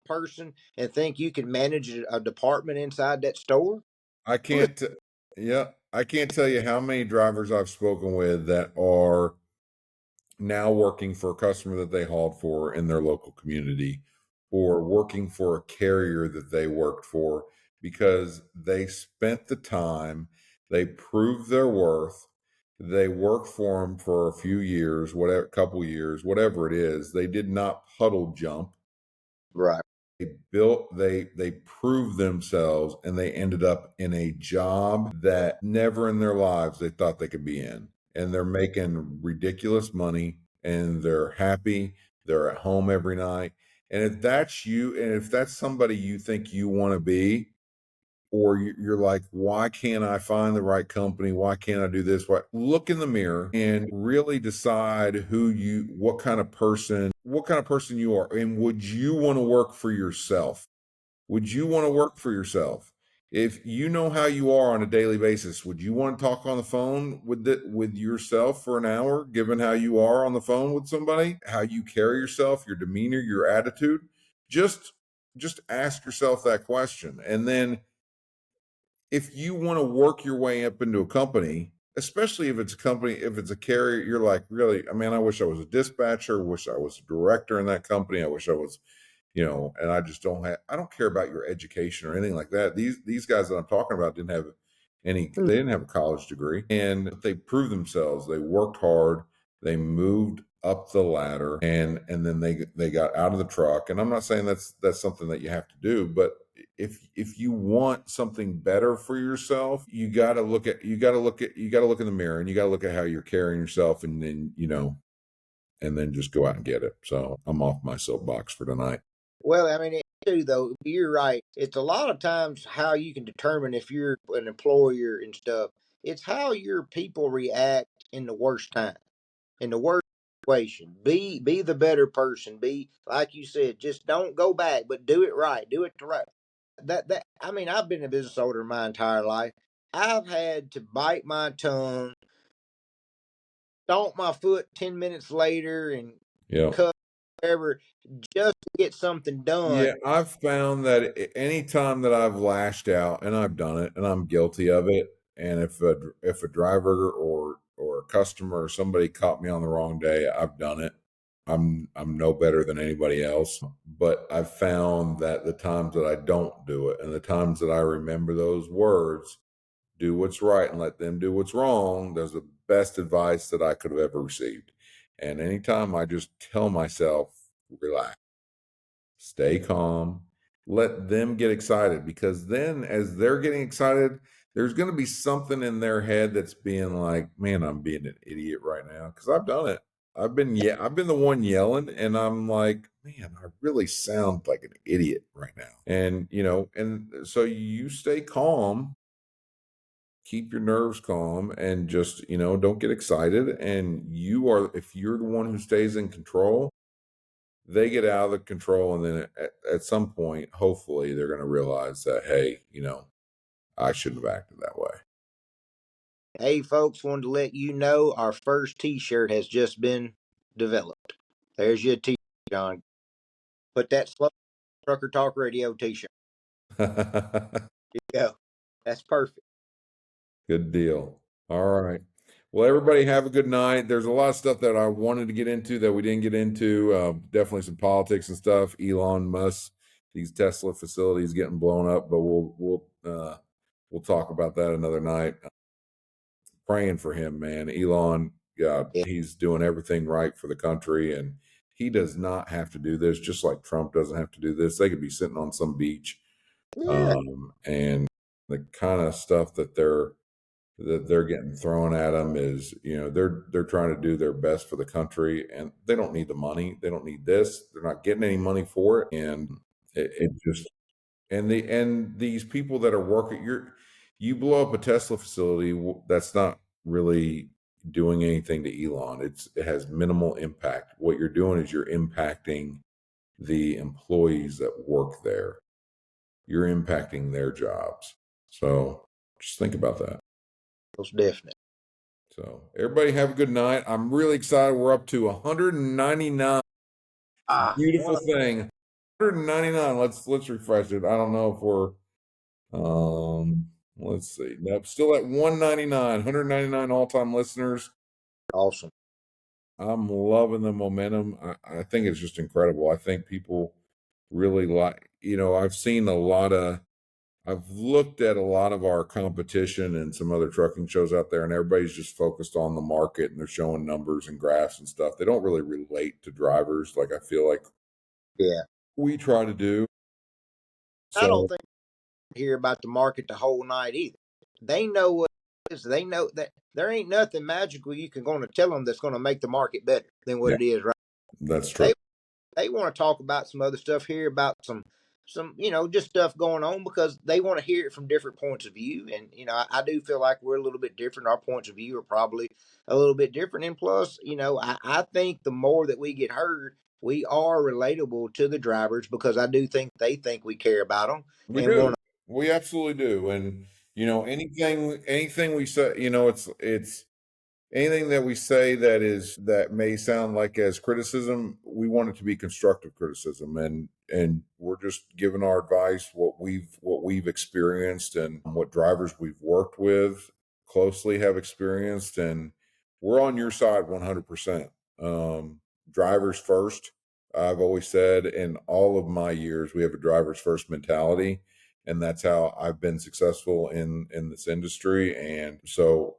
person and think you can manage a department inside that store. I can't tell you how many drivers I've spoken with that are now working for a customer that they hauled for in their local community, or working for a carrier that they worked for, because they spent the time, they proved their worth, they worked for them for a few years, couple years, whatever it is. They did not puddle jump. Right. They proved themselves, and they ended up in a job that never in their lives they thought they could be in. And they're making ridiculous money, and they're happy. They're at home every night. And if that's you, and if that's somebody you think you want to be, or you're like, why can't I find the right company? Why can't I do this? Look in the mirror and really decide what kind of person you are. And would you want to work for yourself? Would you want to work for yourself? If you know how you are on a daily basis, would you want to talk on the phone with yourself for an hour, given how you are on the phone with somebody, how you carry yourself, your demeanor, your attitude? Just ask yourself that question. And then if you want to work your way up into a company, especially if it's a carrier, you're like, really, I mean, I wish I was a dispatcher, wish I was a director in that company. I wish I was, and I just I don't care about your education or anything like that. These guys that I'm talking about they didn't have a college degree, and they proved themselves. They worked hard. They moved up the ladder, and then they got out of the truck. And I'm not saying that's something that you have to do, but if you want something better for yourself, you got to look in the mirror, and you got to look at how you're carrying yourself, and then and then just go out and get it. So I'm off my soapbox for tonight. Well, I mean, too, though, you're right. It's a lot of times how you can determine if you're an employer and stuff It's how your people react in the worst time, in the worst situation. Be the better person. Be like you said. Just don't go back, but do it right. Do it the right. That I mean, I've been a business owner my entire life. I've had to bite my tongue, stomp my foot 10 minutes later, and Yeah. cut whatever just to get something done. Yeah, I've found that any time that I've lashed out, and I've done it, and I'm guilty of it, and if a driver or a customer or somebody caught me on the wrong day, I've done it. I'm no better than anybody else, but I've found that the times that I don't do it, and the times that I remember those words, do what's right and let them do what's wrong, that's the best advice that I could have ever received. And anytime I just tell myself, relax, stay calm, let them get excited, because then as they're getting excited, there's going to be something in their head that's being like, man, I'm being an idiot right now, because I've done it. I've been the one yelling, and I'm like, man, I really sound like an idiot right now. And and so you stay calm, keep your nerves calm, and just don't get excited. And if you're the one who stays in control, they get out of the control, and then at some point, hopefully, they're going to realize that, hey, I shouldn't have acted that way. Hey, folks, wanted to let you know our first T-shirt has just been developed. There's your T-shirt, John. Put that Slow Trucker Talk Radio T-shirt. There you go. That's perfect. Good deal. All right. Well, everybody have a good night. There's a lot of stuff that I wanted to get into that we didn't get into. Definitely some politics and stuff. Elon Musk, these Tesla facilities getting blown up, but we'll talk about that another night. Praying for him, man. Elon, yeah, Yeah. he's doing everything right for the country, and he does not have to do this. Just like Trump doesn't have to do this. They could be sitting on some beach, Yeah. and the kind of stuff that they're getting thrown at them is, they're trying to do their best for the country, and they don't need the money. They don't need this. They're not getting any money for it, and it just and these people that are working, you blow up a Tesla facility, that's not really doing anything to Elon. It has minimal impact. What you're doing is you're impacting the employees that work there. You're impacting their jobs. So just think about that. Most definitely. So everybody have a good night. I'm really excited. We're up to 199. Beautiful thing. 199. Let's refresh it. I don't know if we're let's see. Nope, still at 199. 199 all-time listeners. Awesome. I'm loving the momentum. I think it's just incredible. I think people really like, I've looked at a lot of our competition and some other trucking shows out there, and everybody's just focused on the market, and they're showing numbers and graphs and stuff. They don't really relate to drivers like I feel like Yeah. we try to do. I don't So think they hear about the market the whole night either. They know what it is. They know that there ain't nothing magical you can going to tell them that's going to make the market better than what yeah, it is right. that's true. They want to talk about some other stuff here, about some just stuff going on, because they want to hear it from different points of view. And I do feel like we're a little bit different. Our points of view are probably a little bit different, and plus, I think the more that we get heard, we are relatable to the drivers, because I do think they think we care about them We and want do. We absolutely do. And anything we say, it's anything that we say that may sound like as criticism, we want it to be constructive criticism, and we're just giving our advice, what we've experienced, and what drivers we've worked with closely have experienced, and we're on your side 100%. Drivers first. I've always said in all of my years, we have a drivers first mentality, and that's how I've been successful in this industry. And so,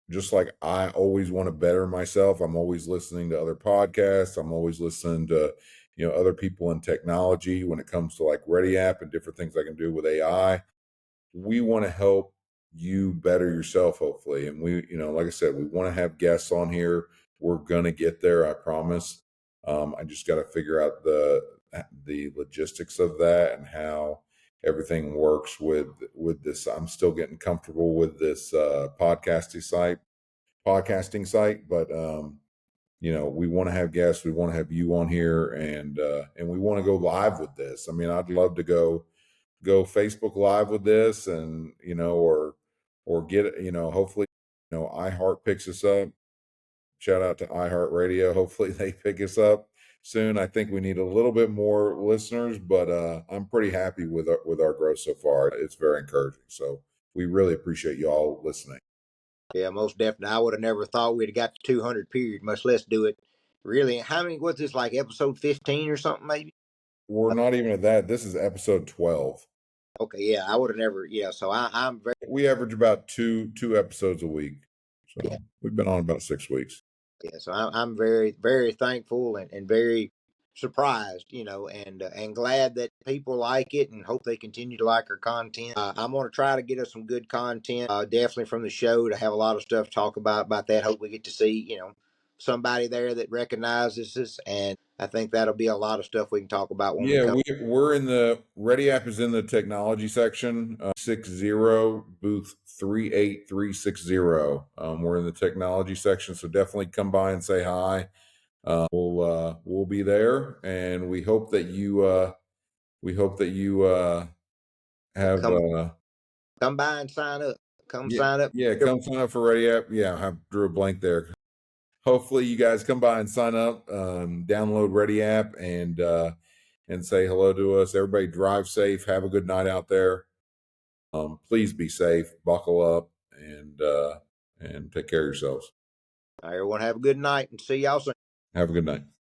just like I always want to better myself, I'm always listening to other podcasts. I'm always listening to, other people in technology when it comes to like Ready App and different things I can do with AI. We want to help you better yourself, hopefully. And we, like I said, we want to have guests on here. We're going to get there, I promise. I just got to figure out the logistics of that and how everything works with this. I'm still getting comfortable with this podcasting site, but we want to have guests. We want to have you on here, and we want to go live with this. I mean, I'd love to go Facebook Live with this, and or get it. Hopefully, iHeart picks us up. Shout out to iHeartRadio. Hopefully, they pick us up soon. I think we need a little bit more listeners, but I'm pretty happy with our growth so far. It's very encouraging. So we really appreciate you all listening. Yeah, most definitely. I would have never thought we'd have got to 200 period, much less do it. Really, how many was this, like episode 15 or something, maybe? We're not even at that. This is episode 12. Okay, yeah, I would have never. Yeah, so I'm very. We average about two episodes a week. So Yeah. we've been on about 6 weeks. Yeah, so I'm very, very thankful and very surprised, and glad that people like it and hope they continue to like our content. I'm going to try to get us some good content, definitely from the show, to have a lot of stuff to talk about that. Hope we get to see, somebody there that recognizes us, and I think that'll be a lot of stuff we can talk about when we Yeah, come. we're in the Ready App is in the technology section, 60 booth 38360. We're in the technology section, so definitely come by and say hi. We'll be there, and we hope that you have Come by and sign up. Come sign up. come sign up for Ready App. Yeah, I drew a blank there. Hopefully you guys come by and sign up, download Ready App, and say hello to us. Everybody drive safe. Have a good night out there. Please be safe, buckle up, and take care of yourselves. Everyone have a good night and see y'all soon. Have a good night.